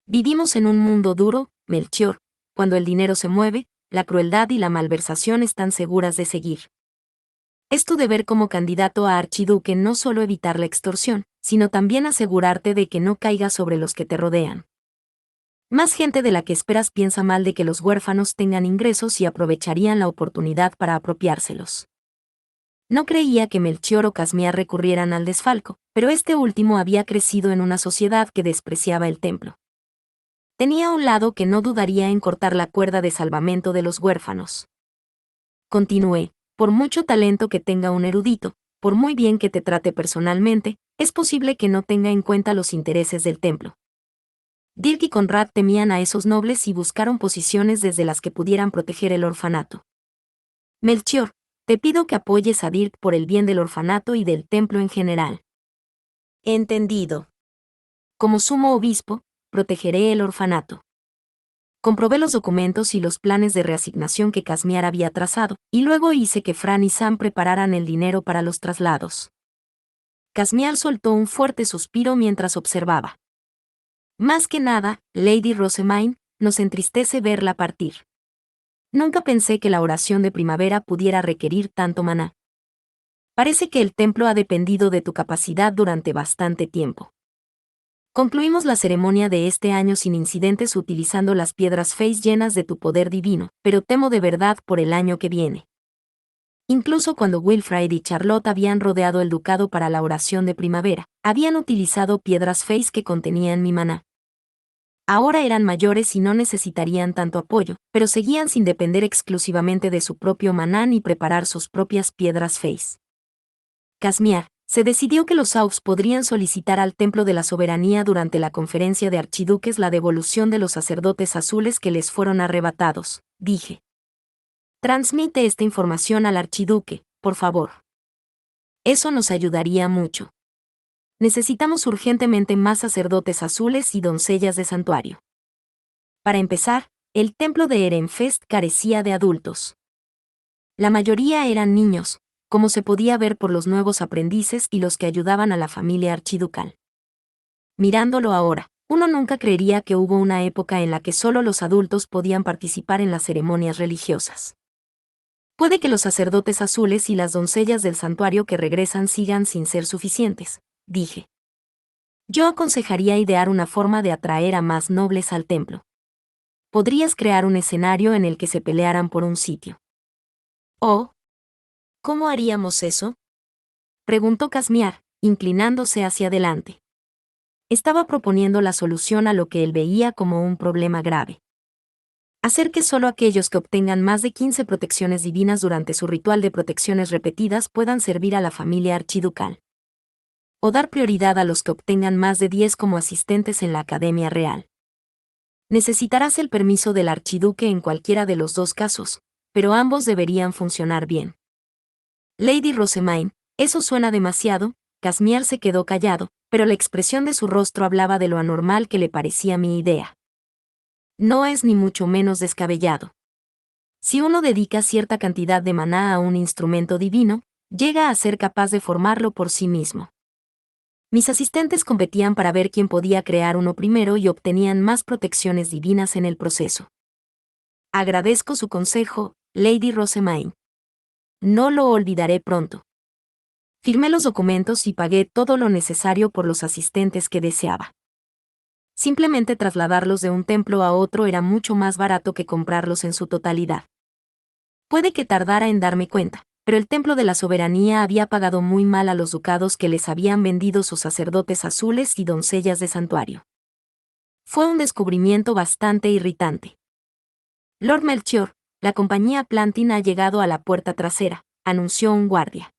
Vivimos en un mundo duro, Melchior. Cuando el dinero se mueve, la crueldad y la malversación están seguras de seguir. Es tu deber como candidato a archiduque no solo evitar la extorsión, sino también asegurarte de que no caiga sobre los que te rodean. Más gente de la que esperas piensa mal de que los huérfanos tengan ingresos y aprovecharían la oportunidad para apropiárselos. No creía que Melchior o Casimir recurrieran al desfalco, pero este último había crecido en una sociedad que despreciaba el templo. Tenía un lado que no dudaría en cortar la cuerda de salvamento de los huérfanos. Continué, por mucho talento que tenga un erudito, por muy bien que te trate personalmente, es posible que no tenga en cuenta los intereses del templo. Dirk y Conrad temían a esos nobles y buscaron posiciones desde las que pudieran proteger el orfanato. Melchior, te pido que apoyes a Dirk por el bien del orfanato y del templo en general. Entendido. Como sumo obispo, protegeré el orfanato. Comprobé los documentos y los planes de reasignación que Casmiar había trazado, y luego hice que Fran y Sam prepararan el dinero para los traslados. Casmiar soltó un fuerte suspiro mientras observaba. Más que nada, Lady Rosamine, nos entristece verla partir. Nunca pensé que la oración de primavera pudiera requerir tanto maná. Parece que el templo ha dependido de tu capacidad durante bastante tiempo. Concluimos la ceremonia de este año sin incidentes utilizando las piedras Face llenas de tu poder divino, pero temo de verdad por el año que viene. Incluso cuando Wilfred y Charlotte habían rodeado el ducado para la oración de primavera, habían utilizado piedras Face que contenían mi maná. Ahora eran mayores y no necesitarían tanto apoyo, pero seguían sin depender exclusivamente de su propio maná ni preparar sus propias piedras Face. Casmiar, se decidió que los Aux podrían solicitar al Templo de la Soberanía durante la conferencia de archiduques la devolución de los sacerdotes azules que les fueron arrebatados, dije. Transmite esta información al archiduque, por favor. Eso nos ayudaría mucho. Necesitamos urgentemente más sacerdotes azules y doncellas de santuario. Para empezar, el templo de Ehrenfest carecía de adultos. La mayoría eran niños, como se podía ver por los nuevos aprendices y los que ayudaban a la familia archiducal. Mirándolo ahora, uno nunca creería que hubo una época en la que solo los adultos podían participar en las ceremonias religiosas. Puede que los sacerdotes azules y las doncellas del santuario que regresan sigan sin ser suficientes, dije. Yo aconsejaría idear una forma de atraer a más nobles al templo. Podrías crear un escenario en el que se pelearan por un sitio. ¿Oh? ¿Cómo haríamos eso? Preguntó Casmiar, inclinándose hacia adelante. Estaba proponiendo la solución a lo que él veía como un problema grave. Hacer que solo aquellos que obtengan más de 15 protecciones divinas durante su ritual de protecciones repetidas puedan servir a la familia archiducal. O dar prioridad a los que obtengan más de 10 como asistentes en la Academia Real. Necesitarás el permiso del archiduque en cualquiera de los dos casos, pero ambos deberían funcionar bien. Lady Rosamine, eso suena demasiado. Casmiar se quedó callado, pero la expresión de su rostro hablaba de lo anormal que le parecía mi idea. No es ni mucho menos descabellado. Si uno dedica cierta cantidad de maná a un instrumento divino, llega a ser capaz de formarlo por sí mismo. Mis asistentes competían para ver quién podía crear uno primero y obtenían más protecciones divinas en el proceso. Agradezco su consejo, Lady Rosamine. No lo olvidaré pronto. Firmé los documentos y pagué todo lo necesario por los asistentes que deseaba. Simplemente trasladarlos de un templo a otro era mucho más barato que comprarlos en su totalidad. Puede que tardara en darme cuenta, pero el Templo de la Soberanía había pagado muy mal a los ducados que les habían vendido sus sacerdotes azules y doncellas de santuario. Fue un descubrimiento bastante irritante. Lord Melchior, la compañía Plantin ha llegado a la puerta trasera, anunció un guardia.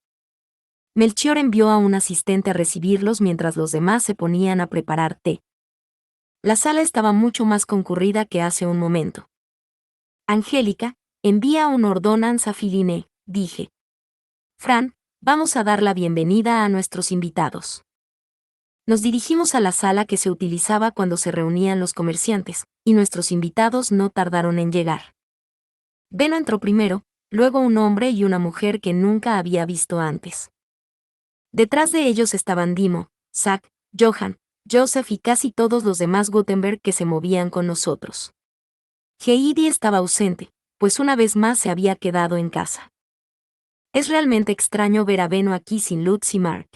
Melchior envió a un asistente a recibirlos mientras los demás se ponían a preparar té. La sala estaba mucho más concurrida que hace un momento. Angélica, envía un ordonanza a Filine, dije. Fran, vamos a dar la bienvenida a nuestros invitados. Nos dirigimos a la sala que se utilizaba cuando se reunían los comerciantes, y nuestros invitados no tardaron en llegar. Beno entró primero, luego un hombre y una mujer que nunca había visto antes. Detrás de ellos estaban Dimo, Zack, Johann, Joseph y casi todos los demás Gutenberg que se movían con nosotros. Heidi estaba ausente, pues una vez más se había quedado en casa. Es realmente extraño ver a Beno aquí sin Lutz y Mark.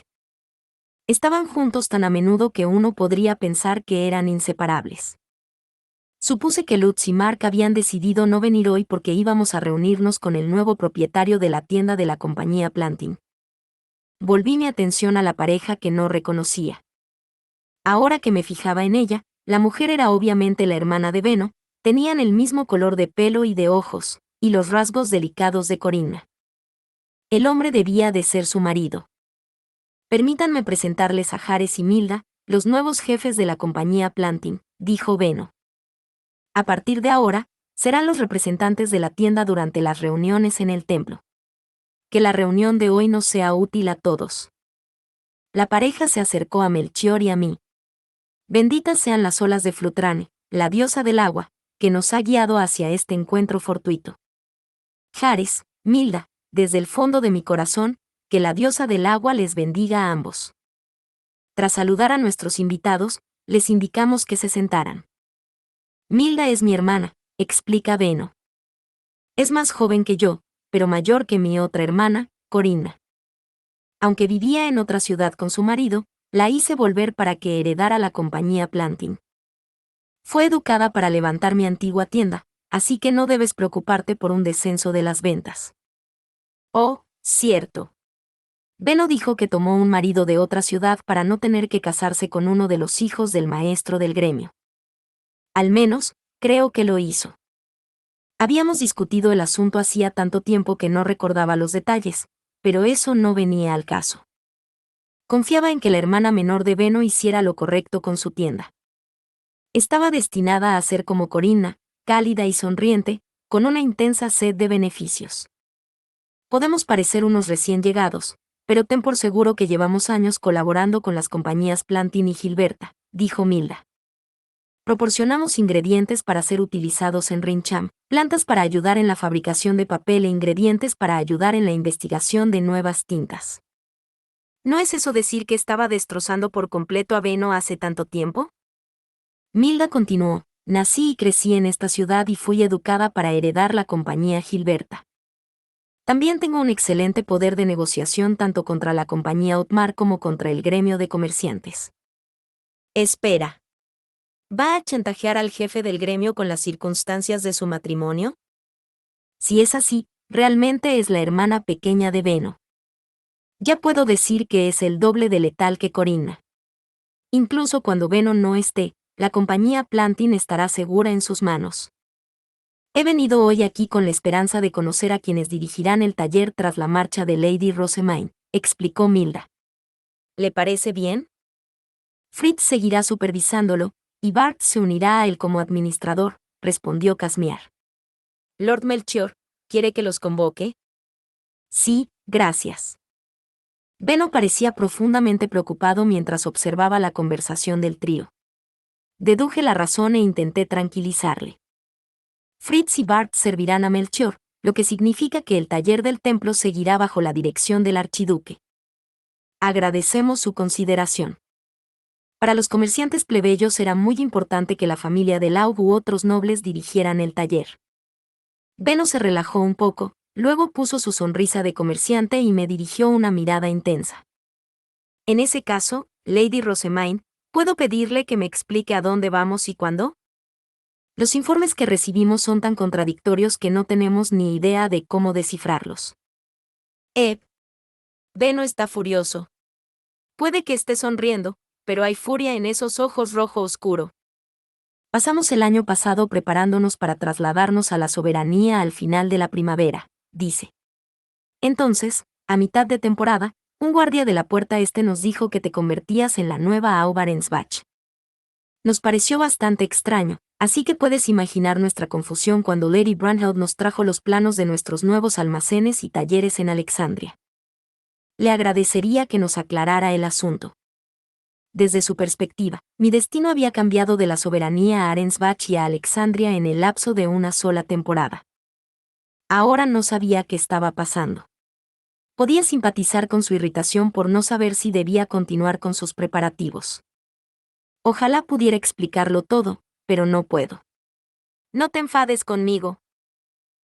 Estaban juntos tan a menudo que uno podría pensar que eran inseparables. Supuse que Lutz y Mark habían decidido no venir hoy porque íbamos a reunirnos con el nuevo propietario de la tienda de la compañía Planting. Volví mi atención a la pareja que no reconocía. Ahora que me fijaba en ella, la mujer era obviamente la hermana de Beno, tenían el mismo color de pelo y de ojos, y los rasgos delicados de Corinna. El hombre debía de ser su marido. Permítanme presentarles a Jares y Milda, los nuevos jefes de la compañía Planting, dijo Beno. A partir de ahora, serán los representantes de la tienda durante las reuniones en el templo. Que la reunión de hoy nos sea útil a todos. La pareja se acercó a Melchior y a mí. Benditas sean las olas de Flutrane, la diosa del agua, que nos ha guiado hacia este encuentro fortuito. Jares, Milda, desde el fondo de mi corazón, que la diosa del agua les bendiga a ambos. Tras saludar a nuestros invitados, les indicamos que se sentaran. Milda es mi hermana, explica Beno. Es más joven que yo, pero mayor que mi otra hermana, Corinna. Aunque vivía en otra ciudad con su marido, la hice volver para que heredara la compañía Planting. Fue educada para levantar mi antigua tienda, así que no debes preocuparte por un descenso de las ventas. Oh, cierto. Beno dijo que tomó un marido de otra ciudad para no tener que casarse con uno de los hijos del maestro del gremio. Al menos, creo que lo hizo. Habíamos discutido el asunto hacía tanto tiempo que no recordaba los detalles, pero eso no venía al caso. Confiaba en que la hermana menor de Beno hiciera lo correcto con su tienda. Estaba destinada a ser como Corinna, cálida y sonriente, con una intensa sed de beneficios. Podemos parecer unos recién llegados, pero ten por seguro que llevamos años colaborando con las compañías Plantin y Gilberta, dijo Milda. Proporcionamos ingredientes para ser utilizados en Rincham, plantas para ayudar en la fabricación de papel e ingredientes para ayudar en la investigación de nuevas tintas. ¿No es eso decir que estaba destrozando por completo a Beno hace tanto tiempo? Milda continuó, nací y crecí en esta ciudad y fui educada para heredar la compañía Gilberta. También tengo un excelente poder de negociación tanto contra la compañía Otmar como contra el gremio de comerciantes. Espera. ¿Va a chantajear al jefe del gremio con las circunstancias de su matrimonio? Si es así, realmente es la hermana pequeña de Beno. Ya puedo decir que es el doble de letal que Corinna. Incluso cuando Beno no esté, la compañía Plantin estará segura en sus manos. He venido hoy aquí con la esperanza de conocer a quienes dirigirán el taller tras la marcha de Lady Rosamine, explicó Milda. ¿Le parece bien? Fritz seguirá supervisándolo, y Bart se unirá a él como administrador, respondió Casmiar. Lord Melchior, ¿quiere que los convoque? Sí, gracias. Beno parecía profundamente preocupado mientras observaba la conversación del trío. Deduje la razón e intenté tranquilizarle. Fritz y Bart servirán a Melchior, lo que significa que el taller del templo seguirá bajo la dirección del archiduque. Agradecemos su consideración. Para los comerciantes plebeyos era muy importante que la familia de Laub u otros nobles dirigieran el taller. Beno se relajó un poco, luego puso su sonrisa de comerciante y me dirigió una mirada intensa. En ese caso, Lady Rosamine, ¿puedo pedirle que me explique a dónde vamos y cuándo? Los informes que recibimos son tan contradictorios que no tenemos ni idea de cómo descifrarlos. Beno está furioso. Puede que esté sonriendo, pero hay furia en esos ojos rojo oscuro. Pasamos el año pasado preparándonos para trasladarnos a la soberanía al final de la primavera, dice. Entonces, a mitad de temporada, un guardia de la puerta este nos dijo que te convertías en la nueva Aubarensbach. Nos pareció bastante extraño, así que puedes imaginar nuestra confusión cuando Lady Brunhild nos trajo los planos de nuestros nuevos almacenes y talleres en Alexandria. Le agradecería que nos aclarara el asunto. Desde su perspectiva, mi destino había cambiado de la soberanía a Arensbach y a Alexandria en el lapso de una sola temporada. Ahora no sabía qué estaba pasando. Podía simpatizar con su irritación por no saber si debía continuar con sus preparativos. Ojalá pudiera explicarlo todo, pero no puedo. No te enfades conmigo.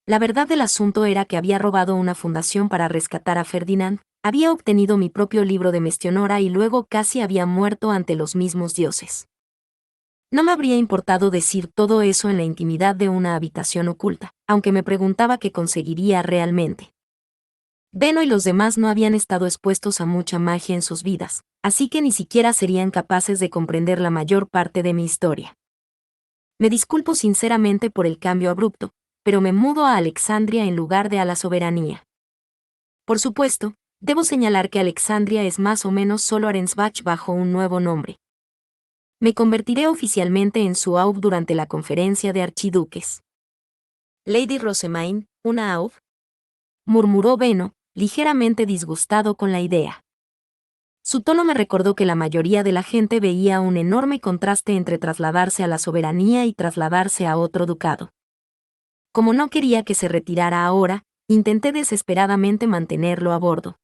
La verdad del asunto era que había robado una fundación para rescatar a Ferdinand, había obtenido mi propio libro de Mestionora y luego casi había muerto ante los mismos dioses. No me habría importado decir todo eso en la intimidad de una habitación oculta, aunque me preguntaba qué conseguiría realmente. Beno y los demás no habían estado expuestos a mucha magia en sus vidas, así que ni siquiera serían capaces de comprender la mayor parte de mi historia. Me disculpo sinceramente por el cambio abrupto, pero me mudo a Alexandria en lugar de a la soberanía. Por supuesto, debo señalar que Alexandria es más o menos solo Arensbach bajo un nuevo nombre. Me convertiré oficialmente en su Aub durante la conferencia de archiduques. Lady Rosamine, ¿una Aub? Murmuró Beno, ligeramente disgustado con la idea. Su tono me recordó que la mayoría de la gente veía un enorme contraste entre trasladarse a la soberanía y trasladarse a otro ducado. Como no quería que se retirara ahora, intenté desesperadamente mantenerlo a bordo.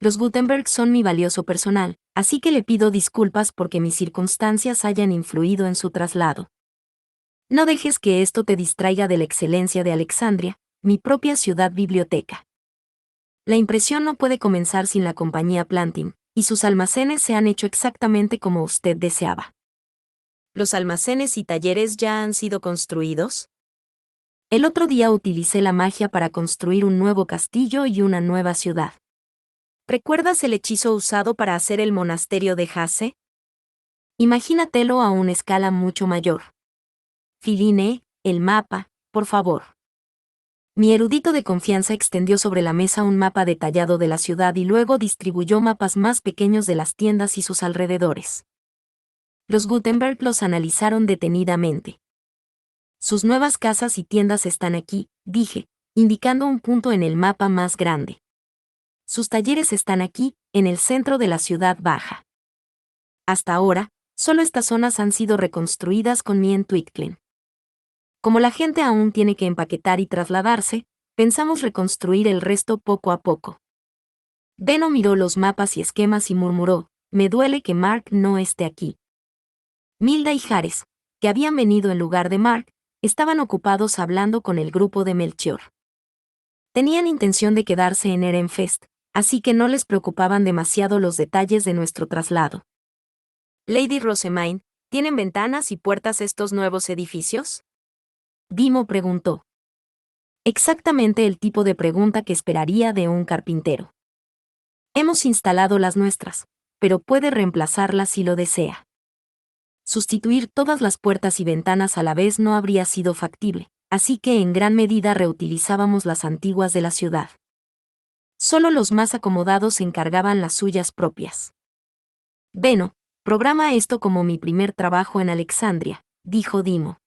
Los Gutenberg son mi valioso personal, así que le pido disculpas porque mis circunstancias hayan influido en su traslado. No dejes que esto te distraiga de la excelencia de Alexandria, mi propia ciudad biblioteca. La impresión no puede comenzar sin la compañía Plantin, y sus almacenes se han hecho exactamente como usted deseaba. ¿Los almacenes y talleres ya han sido construidos? El otro día utilicé la magia para construir un nuevo castillo y una nueva ciudad. ¿Recuerdas el hechizo usado para hacer el monasterio de Hase? Imagínatelo a una escala mucho mayor. Filine, el mapa, por favor. Mi erudito de confianza extendió sobre la mesa un mapa detallado de la ciudad y luego distribuyó mapas más pequeños de las tiendas y sus alrededores. Los Gutenberg los analizaron detenidamente. Sus nuevas casas y tiendas están aquí, dije, indicando un punto en el mapa más grande. Sus talleres están aquí, en el centro de la ciudad baja. Hasta ahora, solo estas zonas han sido reconstruidas con mi Entwicklung. Como la gente aún tiene que empaquetar y trasladarse, pensamos reconstruir el resto poco a poco. Benno miró los mapas y esquemas y murmuró, me duele que Mark no esté aquí. Milda y Jares, que habían venido en lugar de Mark, estaban ocupados hablando con el grupo de Melchior. Tenían intención de quedarse en Ehrenfest, así que no les preocupaban demasiado los detalles de nuestro traslado. Lady Rosemaine, ¿tienen ventanas y puertas estos nuevos edificios? Dimo preguntó. Exactamente el tipo de pregunta que esperaría de un carpintero. Hemos instalado las nuestras, pero puede reemplazarlas si lo desea. Sustituir todas las puertas y ventanas a la vez no habría sido factible, así que en gran medida reutilizábamos las antiguas de la ciudad. Solo los más acomodados se encargaban las suyas propias. Benno, programa esto como mi primer trabajo en Alexandria, dijo Dimo.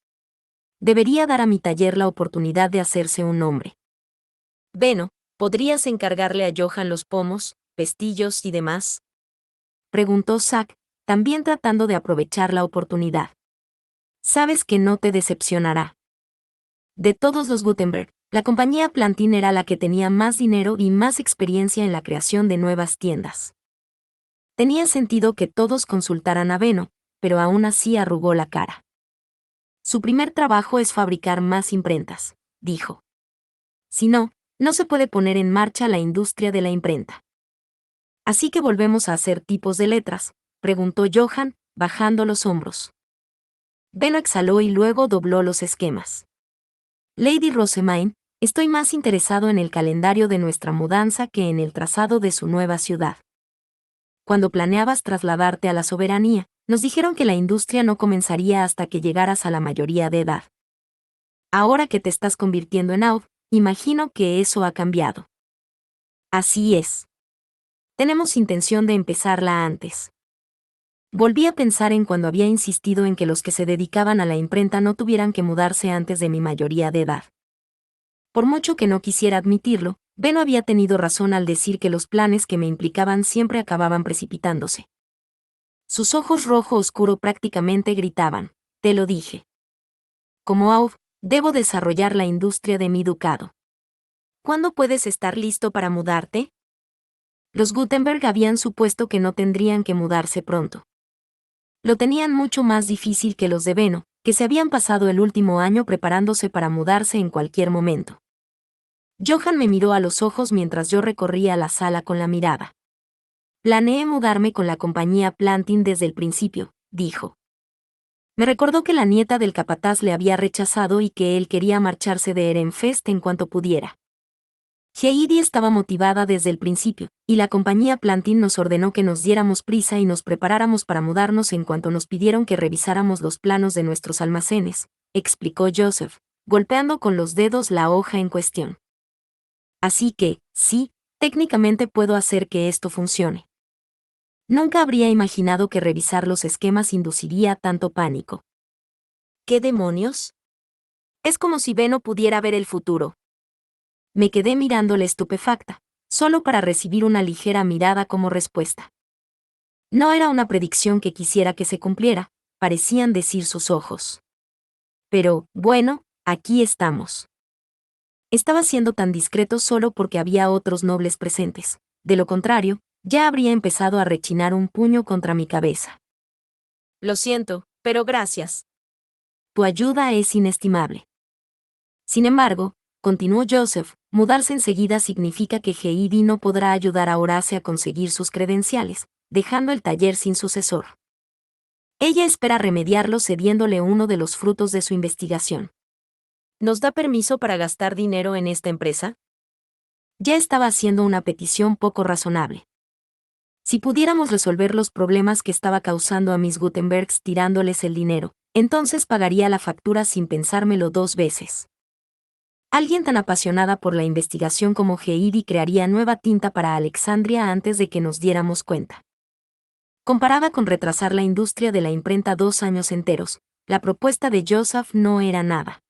Debería dar a mi taller la oportunidad de hacerse un nombre. Benno, ¿podrías encargarle a Johan los pomos, pestillos y demás? Preguntó Zack, también tratando de aprovechar la oportunidad. Sabes que no te decepcionará. De todos los Gutenberg, la compañía Plantin era la que tenía más dinero y más experiencia en la creación de nuevas tiendas. Tenía sentido que todos consultaran a Benno, pero aún así arrugó la cara. Su primer trabajo es fabricar más imprentas, dijo. Si no, no se puede poner en marcha la industria de la imprenta. Así que volvemos a hacer tipos de letras, preguntó Johan, bajando los hombros. Benno exhaló y luego dobló los esquemas. Lady Rosemaine, estoy más interesado en el calendario de nuestra mudanza que en el trazado de su nueva ciudad. Cuando planeabas trasladarte a la soberanía, nos dijeron que la industria no comenzaría hasta que llegaras a la mayoría de edad. Ahora que te estás convirtiendo en Aud, imagino que eso ha cambiado. Así es. Tenemos intención de empezarla antes. Volví a pensar en cuando había insistido en que los que se dedicaban a la imprenta no tuvieran que mudarse antes de mi mayoría de edad. Por mucho que no quisiera admitirlo, Benno había tenido razón al decir que los planes que me implicaban siempre acababan precipitándose. Sus ojos rojo oscuro prácticamente gritaban, te lo dije. Como Aud, debo desarrollar la industria de mi ducado. ¿Cuándo puedes estar listo para mudarte? Los Gutenberg habían supuesto que no tendrían que mudarse pronto. Lo tenían mucho más difícil que los de Benno, que se habían pasado el último año preparándose para mudarse en cualquier momento. Johan me miró a los ojos mientras yo recorría la sala con la mirada. Planeé mudarme con la compañía Plantin desde el principio, dijo. Me recordó que la nieta del capataz le había rechazado y que él quería marcharse de Ehrenfest en cuanto pudiera. Heidi estaba motivada desde el principio, y la compañía Plantin nos ordenó que nos diéramos prisa y nos preparáramos para mudarnos en cuanto nos pidieron que revisáramos los planos de nuestros almacenes, explicó Joseph, golpeando con los dedos la hoja en cuestión. Así que, sí, técnicamente puedo hacer que esto funcione. Nunca habría imaginado que revisar los esquemas induciría tanto pánico. ¿Qué demonios? Es como si Benno pudiera ver el futuro. Me quedé mirándole estupefacta, solo para recibir una ligera mirada como respuesta. No era una predicción que quisiera que se cumpliera, parecían decir sus ojos. Pero, bueno, aquí estamos. Estaba siendo tan discreto solo porque había otros nobles presentes. De lo contrario, ya habría empezado a rechinar un puño contra mi cabeza. Lo siento, pero gracias. Tu ayuda es inestimable. Sin embargo, continuó Joseph, mudarse enseguida significa que Heidi no podrá ayudar a Horace a conseguir sus credenciales, dejando el taller sin sucesor. Ella espera remediarlo cediéndole uno de los frutos de su investigación. ¿Nos da permiso para gastar dinero en esta empresa? Ya estaba haciendo una petición poco razonable. Si pudiéramos resolver los problemas que estaba causando a Miss Gutenbergs tirándoles el dinero, entonces pagaría la factura sin pensármelo 2 veces. Alguien tan apasionada por la investigación como Heidi crearía nueva tinta para Alexandria antes de que nos diéramos cuenta. Comparada con retrasar la industria de la imprenta 2 años enteros, la propuesta de Joseph no era nada.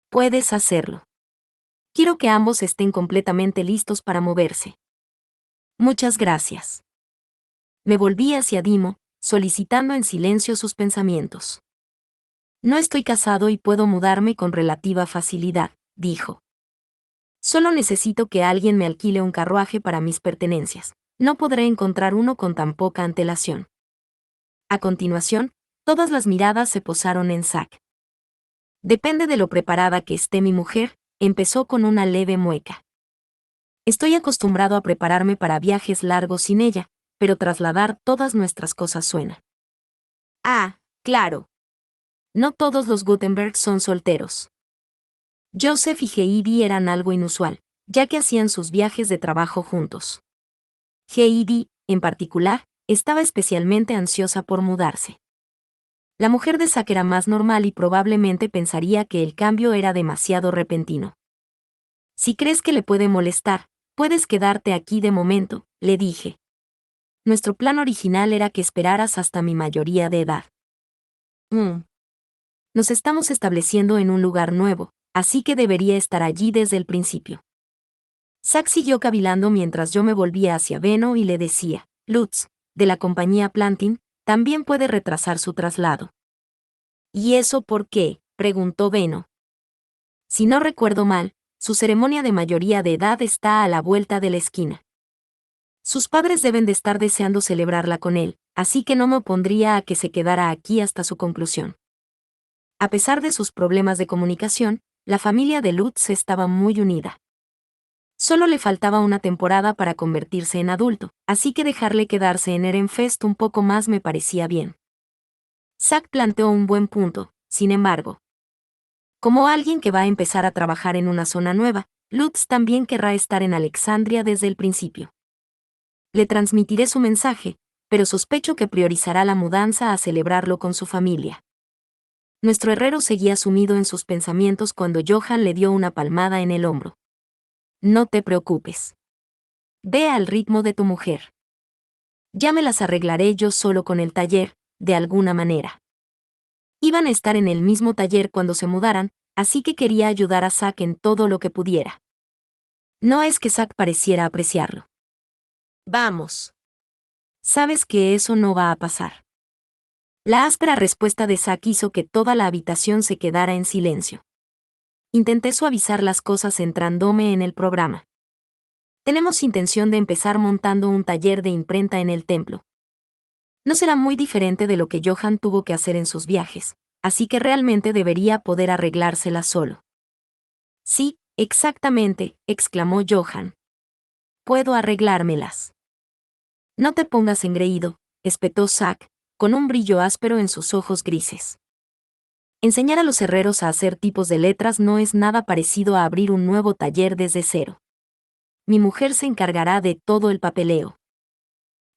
Puedes hacerlo. Quiero que ambos estén completamente listos para moverse. Muchas gracias. Me volví hacia Dimo, solicitando en silencio sus pensamientos. No estoy casado y puedo mudarme con relativa facilidad, dijo. Solo necesito que alguien me alquile un carruaje para mis pertenencias. No podré encontrar uno con tan poca antelación. A continuación, todas las miradas se posaron en Zack. Depende de lo preparada que esté mi mujer, empezó con una leve mueca. Estoy acostumbrado a prepararme para viajes largos sin ella, pero trasladar todas nuestras cosas suena. Ah, claro. No todos los Gutenberg son solteros. Joseph y Heidi eran algo inusual, ya que hacían sus viajes de trabajo juntos. Heidi, en particular, estaba especialmente ansiosa por mudarse. La mujer de Zack era más normal y probablemente pensaría que el cambio era demasiado repentino. Si crees que le puede molestar, puedes quedarte aquí de momento, le dije. Nuestro plan original era que esperaras hasta mi mayoría de edad. Nos estamos estableciendo en un lugar nuevo, así que debería estar allí desde el principio. Zack siguió cavilando mientras yo me volvía hacia Beno y le decía, Lutz, de la compañía Planting, también puede retrasar su traslado. ¿Y eso por qué?, preguntó Beno. Si no recuerdo mal, su ceremonia de mayoría de edad está a la vuelta de la esquina. Sus padres deben de estar deseando celebrarla con él, así que no me opondría a que se quedara aquí hasta su conclusión. A pesar de sus problemas de comunicación, la familia de Lutz estaba muy unida. Solo le faltaba una temporada para convertirse en adulto, así que dejarle quedarse en Ehrenfest un poco más me parecía bien. Zack planteó un buen punto, sin embargo. Como alguien que va a empezar a trabajar en una zona nueva, Lutz también querrá estar en Alexandria desde el principio. Le transmitiré su mensaje, pero sospecho que priorizará la mudanza a celebrarlo con su familia. Nuestro herrero seguía sumido en sus pensamientos cuando Johann le dio una palmada en el hombro. No te preocupes. Ve al ritmo de tu mujer. Ya me las arreglaré yo solo con el taller, de alguna manera. Iban a estar en el mismo taller cuando se mudaran, así que quería ayudar a Zack en todo lo que pudiera. No es que Zack pareciera apreciarlo. Vamos. Sabes que eso no va a pasar. La áspera respuesta de Zack hizo que toda la habitación se quedara en silencio. Intenté suavizar las cosas centrándome en el programa. Tenemos intención de empezar montando un taller de imprenta en el templo. No será muy diferente de lo que Johann tuvo que hacer en sus viajes, así que realmente debería poder arreglársela solo. Sí, exactamente, exclamó Johann. Puedo arreglármelas. No te pongas engreído, espetó Zack, con un brillo áspero en sus ojos grises. Enseñar a los herreros a hacer tipos de letras no es nada parecido a abrir un nuevo taller desde cero. Mi mujer se encargará de todo el papeleo.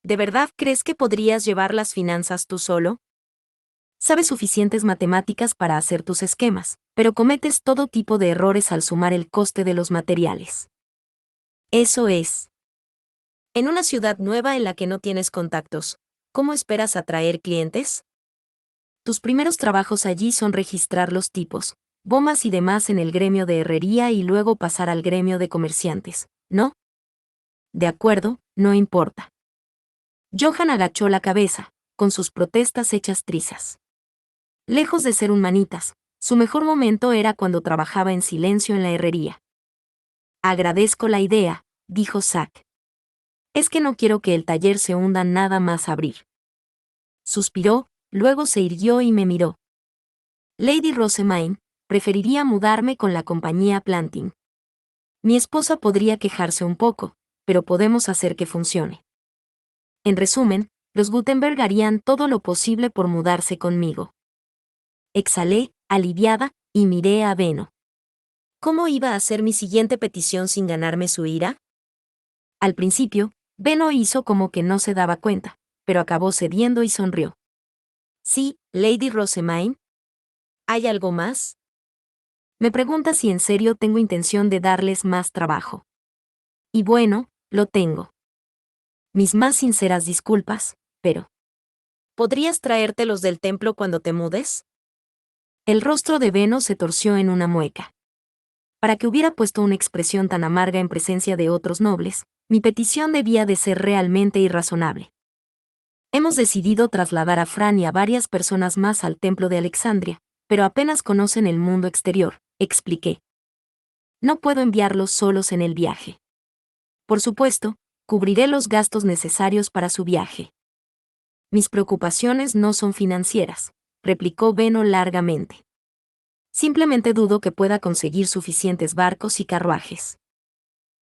¿De verdad crees que podrías llevar las finanzas tú solo? Sabes suficientes matemáticas para hacer tus esquemas, pero cometes todo tipo de errores al sumar el coste de los materiales. Eso es. En una ciudad nueva en la que no tienes contactos, ¿cómo esperas atraer clientes? Tus primeros trabajos allí son registrar los tipos, bombas y demás en el gremio de herrería y luego pasar al gremio de comerciantes, ¿no? De acuerdo, no importa. Johan agachó la cabeza, con sus protestas hechas trizas. Lejos de ser un manitas, su mejor momento era cuando trabajaba en silencio en la herrería. Agradezco la idea, dijo Zack. Es que no quiero que el taller se hunda nada más abrir. Suspiró, luego se irguió y me miró. Lady Rosamine, preferiría mudarme con la compañía Planting. Mi esposa podría quejarse un poco, pero podemos hacer que funcione. En resumen, los Gutenberg harían todo lo posible por mudarse conmigo. Exhalé, aliviada, y miré a Benno. ¿Cómo iba a hacer mi siguiente petición sin ganarme su ira? Al principio, Benno hizo como que no se daba cuenta, pero acabó cediendo y sonrió. Sí, Lady Rosamine. ¿Hay algo más? Me pregunta si en serio tengo intención de darles más trabajo. Y bueno, lo tengo. Mis más sinceras disculpas, pero... ¿Podrías traértelos del templo cuando te mudes? El rostro de Benno se torció en una mueca. Para que hubiera puesto una expresión tan amarga en presencia de otros nobles, mi petición debía de ser realmente irrazonable. Hemos decidido trasladar a Fran y a varias personas más al templo de Alexandria, pero apenas conocen el mundo exterior, expliqué. No puedo enviarlos solos en el viaje. Por supuesto, cubriré los gastos necesarios para su viaje. Mis preocupaciones no son financieras, replicó Benno largamente. Simplemente dudo que pueda conseguir suficientes barcos y carruajes.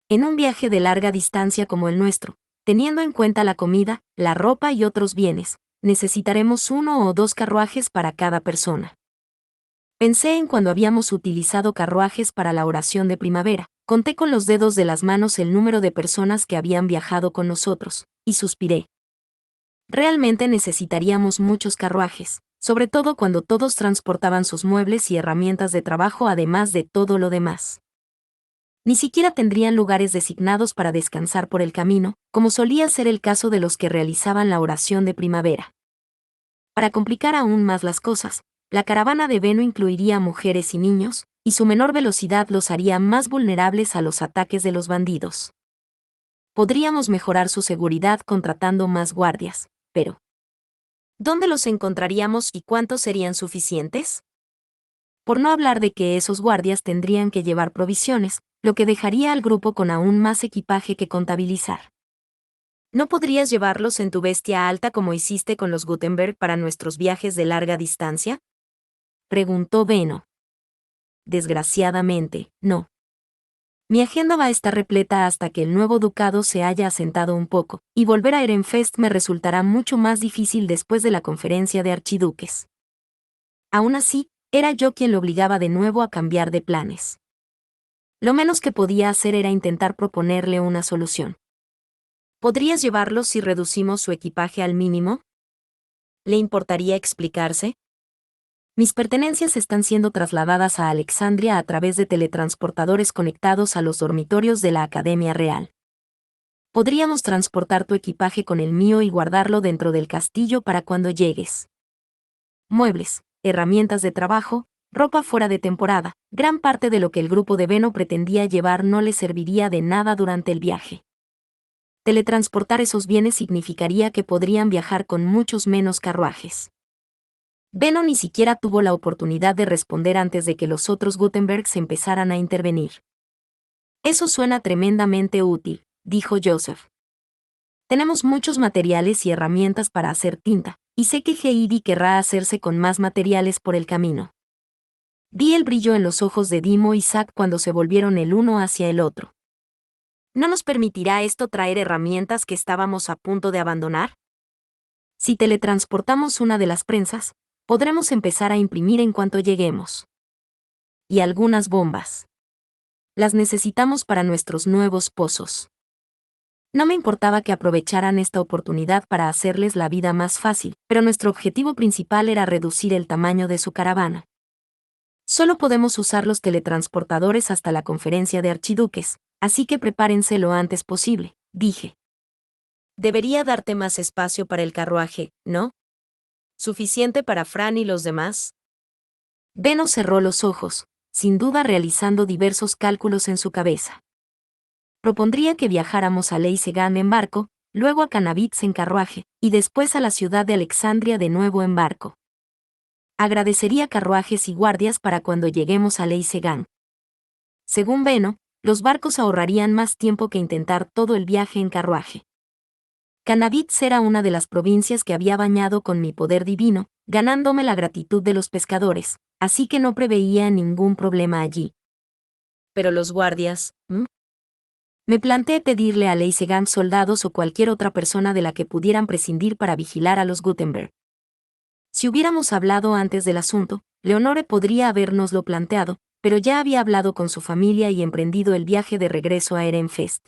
En un viaje de larga distancia como el nuestro, teniendo en cuenta la comida, la ropa y otros bienes, necesitaremos 1 o 2 carruajes para cada persona. Pensé en cuando habíamos utilizado carruajes para la oración de primavera, conté con los dedos de las manos el número de personas que habían viajado con nosotros, y suspiré. Realmente necesitaríamos muchos carruajes, sobre todo cuando todos transportaban sus muebles y herramientas de trabajo además de todo lo demás. Ni siquiera tendrían lugares designados para descansar por el camino, como solía ser el caso de los que realizaban la oración de primavera. Para complicar aún más las cosas, la caravana de Benno incluiría a mujeres y niños, y su menor velocidad los haría más vulnerables a los ataques de los bandidos. Podríamos mejorar su seguridad contratando más guardias, pero ¿dónde los encontraríamos y cuántos serían suficientes? Por no hablar de que esos guardias tendrían que llevar provisiones, lo que dejaría al grupo con aún más equipaje que contabilizar. ¿No podrías llevarlos en tu bestia alta como hiciste con los Gutenberg para nuestros viajes de larga distancia? Preguntó Benno. Desgraciadamente, no. Mi agenda va a estar repleta hasta que el nuevo ducado se haya asentado un poco, y volver a Ehrenfest me resultará mucho más difícil después de la conferencia de archiduques. Aún así, era yo quien lo obligaba de nuevo a cambiar de planes. Lo menos que podía hacer era intentar proponerle una solución. ¿Podrías llevarlos si reducimos su equipaje al mínimo? ¿Le importaría explicarse? Mis pertenencias están siendo trasladadas a Alexandria a través de teletransportadores conectados a los dormitorios de la Academia Real. Podríamos transportar tu equipaje con el mío y guardarlo dentro del castillo para cuando llegues. Muebles, herramientas de trabajo, ropa fuera de temporada, gran parte de lo que el grupo de Benno pretendía llevar no le serviría de nada durante el viaje. Teletransportar esos bienes significaría que podrían viajar con muchos menos carruajes. Benno ni siquiera tuvo la oportunidad de responder antes de que los otros Gutenbergs empezaran a intervenir. Eso suena tremendamente útil, dijo Joseph. Tenemos muchos materiales y herramientas para hacer tinta, y sé que Heidi querrá hacerse con más materiales por el camino. Vi el brillo en los ojos de Dimo y Zack cuando se volvieron el uno hacia el otro. ¿No nos permitirá esto traer herramientas que estábamos a punto de abandonar? Si teletransportamos una de las prensas, podremos empezar a imprimir en cuanto lleguemos. Y algunas bombas. Las necesitamos para nuestros nuevos pozos. No me importaba que aprovecharan esta oportunidad para hacerles la vida más fácil, pero nuestro objetivo principal era reducir el tamaño de su caravana. Solo podemos usar los teletransportadores hasta la conferencia de archiduques, así que prepárense lo antes posible, dije. Debería darte más espacio para el carruaje, ¿no? ¿Suficiente para Fran y los demás? Benno cerró los ojos, sin duda realizando diversos cálculos en su cabeza. Propondría que viajáramos a Leisegan en barco, luego a Cannabitz en carruaje, y después a la ciudad de Alexandria de nuevo en barco. Agradecería carruajes y guardias para cuando lleguemos a Leisegan. Según Beno, los barcos ahorrarían más tiempo que intentar todo el viaje en carruaje. Cannabitz era una de las provincias que había bañado con mi poder divino, ganándome la gratitud de los pescadores, así que no preveía ningún problema allí. Pero los guardias, Me planteé pedirle a Leisegan soldados o cualquier otra persona de la que pudieran prescindir para vigilar a los Gutenberg. Si hubiéramos hablado antes del asunto, Leonore podría habérnoslo planteado, pero ya había hablado con su familia y emprendido el viaje de regreso a Ehrenfest.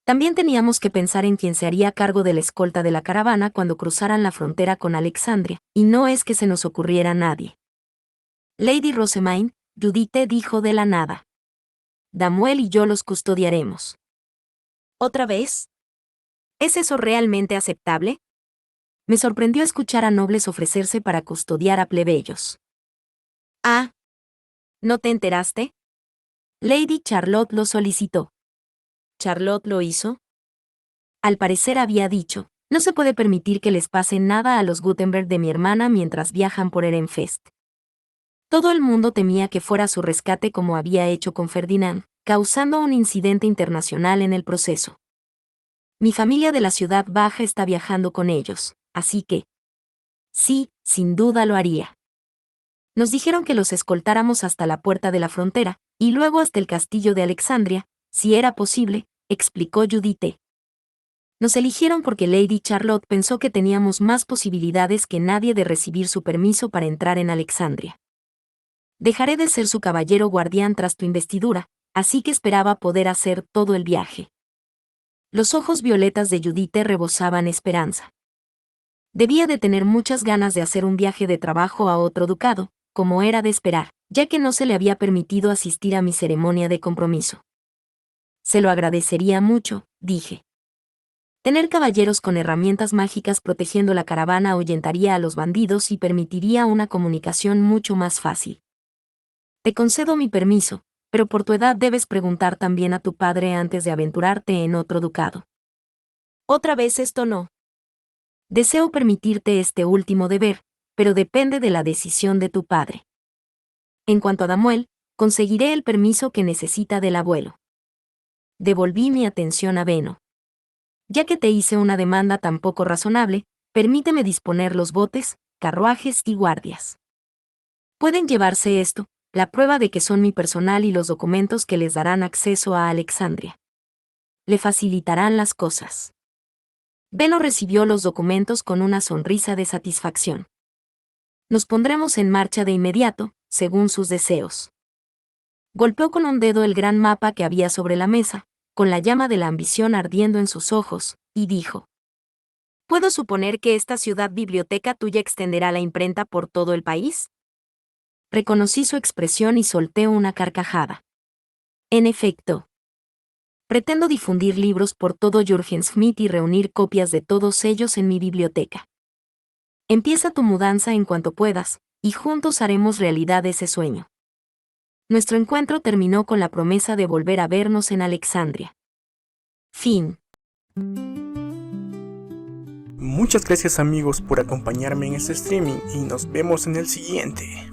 También teníamos que pensar en quién se haría cargo de la escolta de la caravana cuando cruzaran la frontera con Alexandria, y no es que se nos ocurriera nadie. Lady Rosemaine, Judith dijo de la nada. Damuel y yo los custodiaremos. ¿Otra vez? ¿Es eso realmente aceptable? Me sorprendió escuchar a nobles ofrecerse para custodiar a plebeyos. Ah. ¿No te enteraste? Lady Charlotte lo solicitó. ¿Charlotte lo hizo? Al parecer había dicho, no se puede permitir que les pase nada a los Gutenberg de mi hermana mientras viajan por Ehrenfest. Todo el mundo temía que fuera su rescate como había hecho con Ferdinand, causando un incidente internacional en el proceso. Mi familia de la ciudad baja está viajando con ellos, así que... Sí, sin duda lo haría. Nos dijeron que los escoltáramos hasta la puerta de la frontera, y luego hasta el castillo de Alexandria, si era posible, explicó Judith. Nos eligieron porque Lady Charlotte pensó que teníamos más posibilidades que nadie de recibir su permiso para entrar en Alexandria. Dejaré de ser su caballero guardián tras tu investidura, así que esperaba poder hacer todo el viaje. Los ojos violetas de Judith rebosaban esperanza. Debía de tener muchas ganas de hacer un viaje de trabajo a otro ducado, como era de esperar, ya que no se le había permitido asistir a mi ceremonia de compromiso. Se lo agradecería mucho, dije. Tener caballeros con herramientas mágicas protegiendo la caravana ahuyentaría a los bandidos y permitiría una comunicación mucho más fácil. Te concedo mi permiso, pero por tu edad debes preguntar también a tu padre antes de aventurarte en otro ducado. Otra vez esto no. Deseo permitirte este último deber, pero depende de la decisión de tu padre. En cuanto a Damuel, conseguiré el permiso que necesita del abuelo. Devolví mi atención a Beno. Ya que te hice una demanda tan poco razonable, permíteme disponer los botes, carruajes y guardias. Pueden llevarse esto, la prueba de que son mi personal y los documentos que les darán acceso a Alexandria. Le facilitarán las cosas. Beno recibió los documentos con una sonrisa de satisfacción. Nos pondremos en marcha de inmediato, según sus deseos. Golpeó con un dedo el gran mapa que había sobre la mesa, con la llama de la ambición ardiendo en sus ojos, y dijo: ¿Puedo suponer que esta ciudad biblioteca tuya extenderá la imprenta por todo el país? Reconocí su expresión y solté una carcajada. En efecto. Pretendo difundir libros por todo Jürgen-Smith y reunir copias de todos ellos en mi biblioteca. Empieza tu mudanza en cuanto puedas, y juntos haremos realidad ese sueño. Nuestro encuentro terminó con la promesa de volver a vernos en Alexandria. Fin. Muchas gracias amigos por acompañarme en este streaming y nos vemos en el siguiente.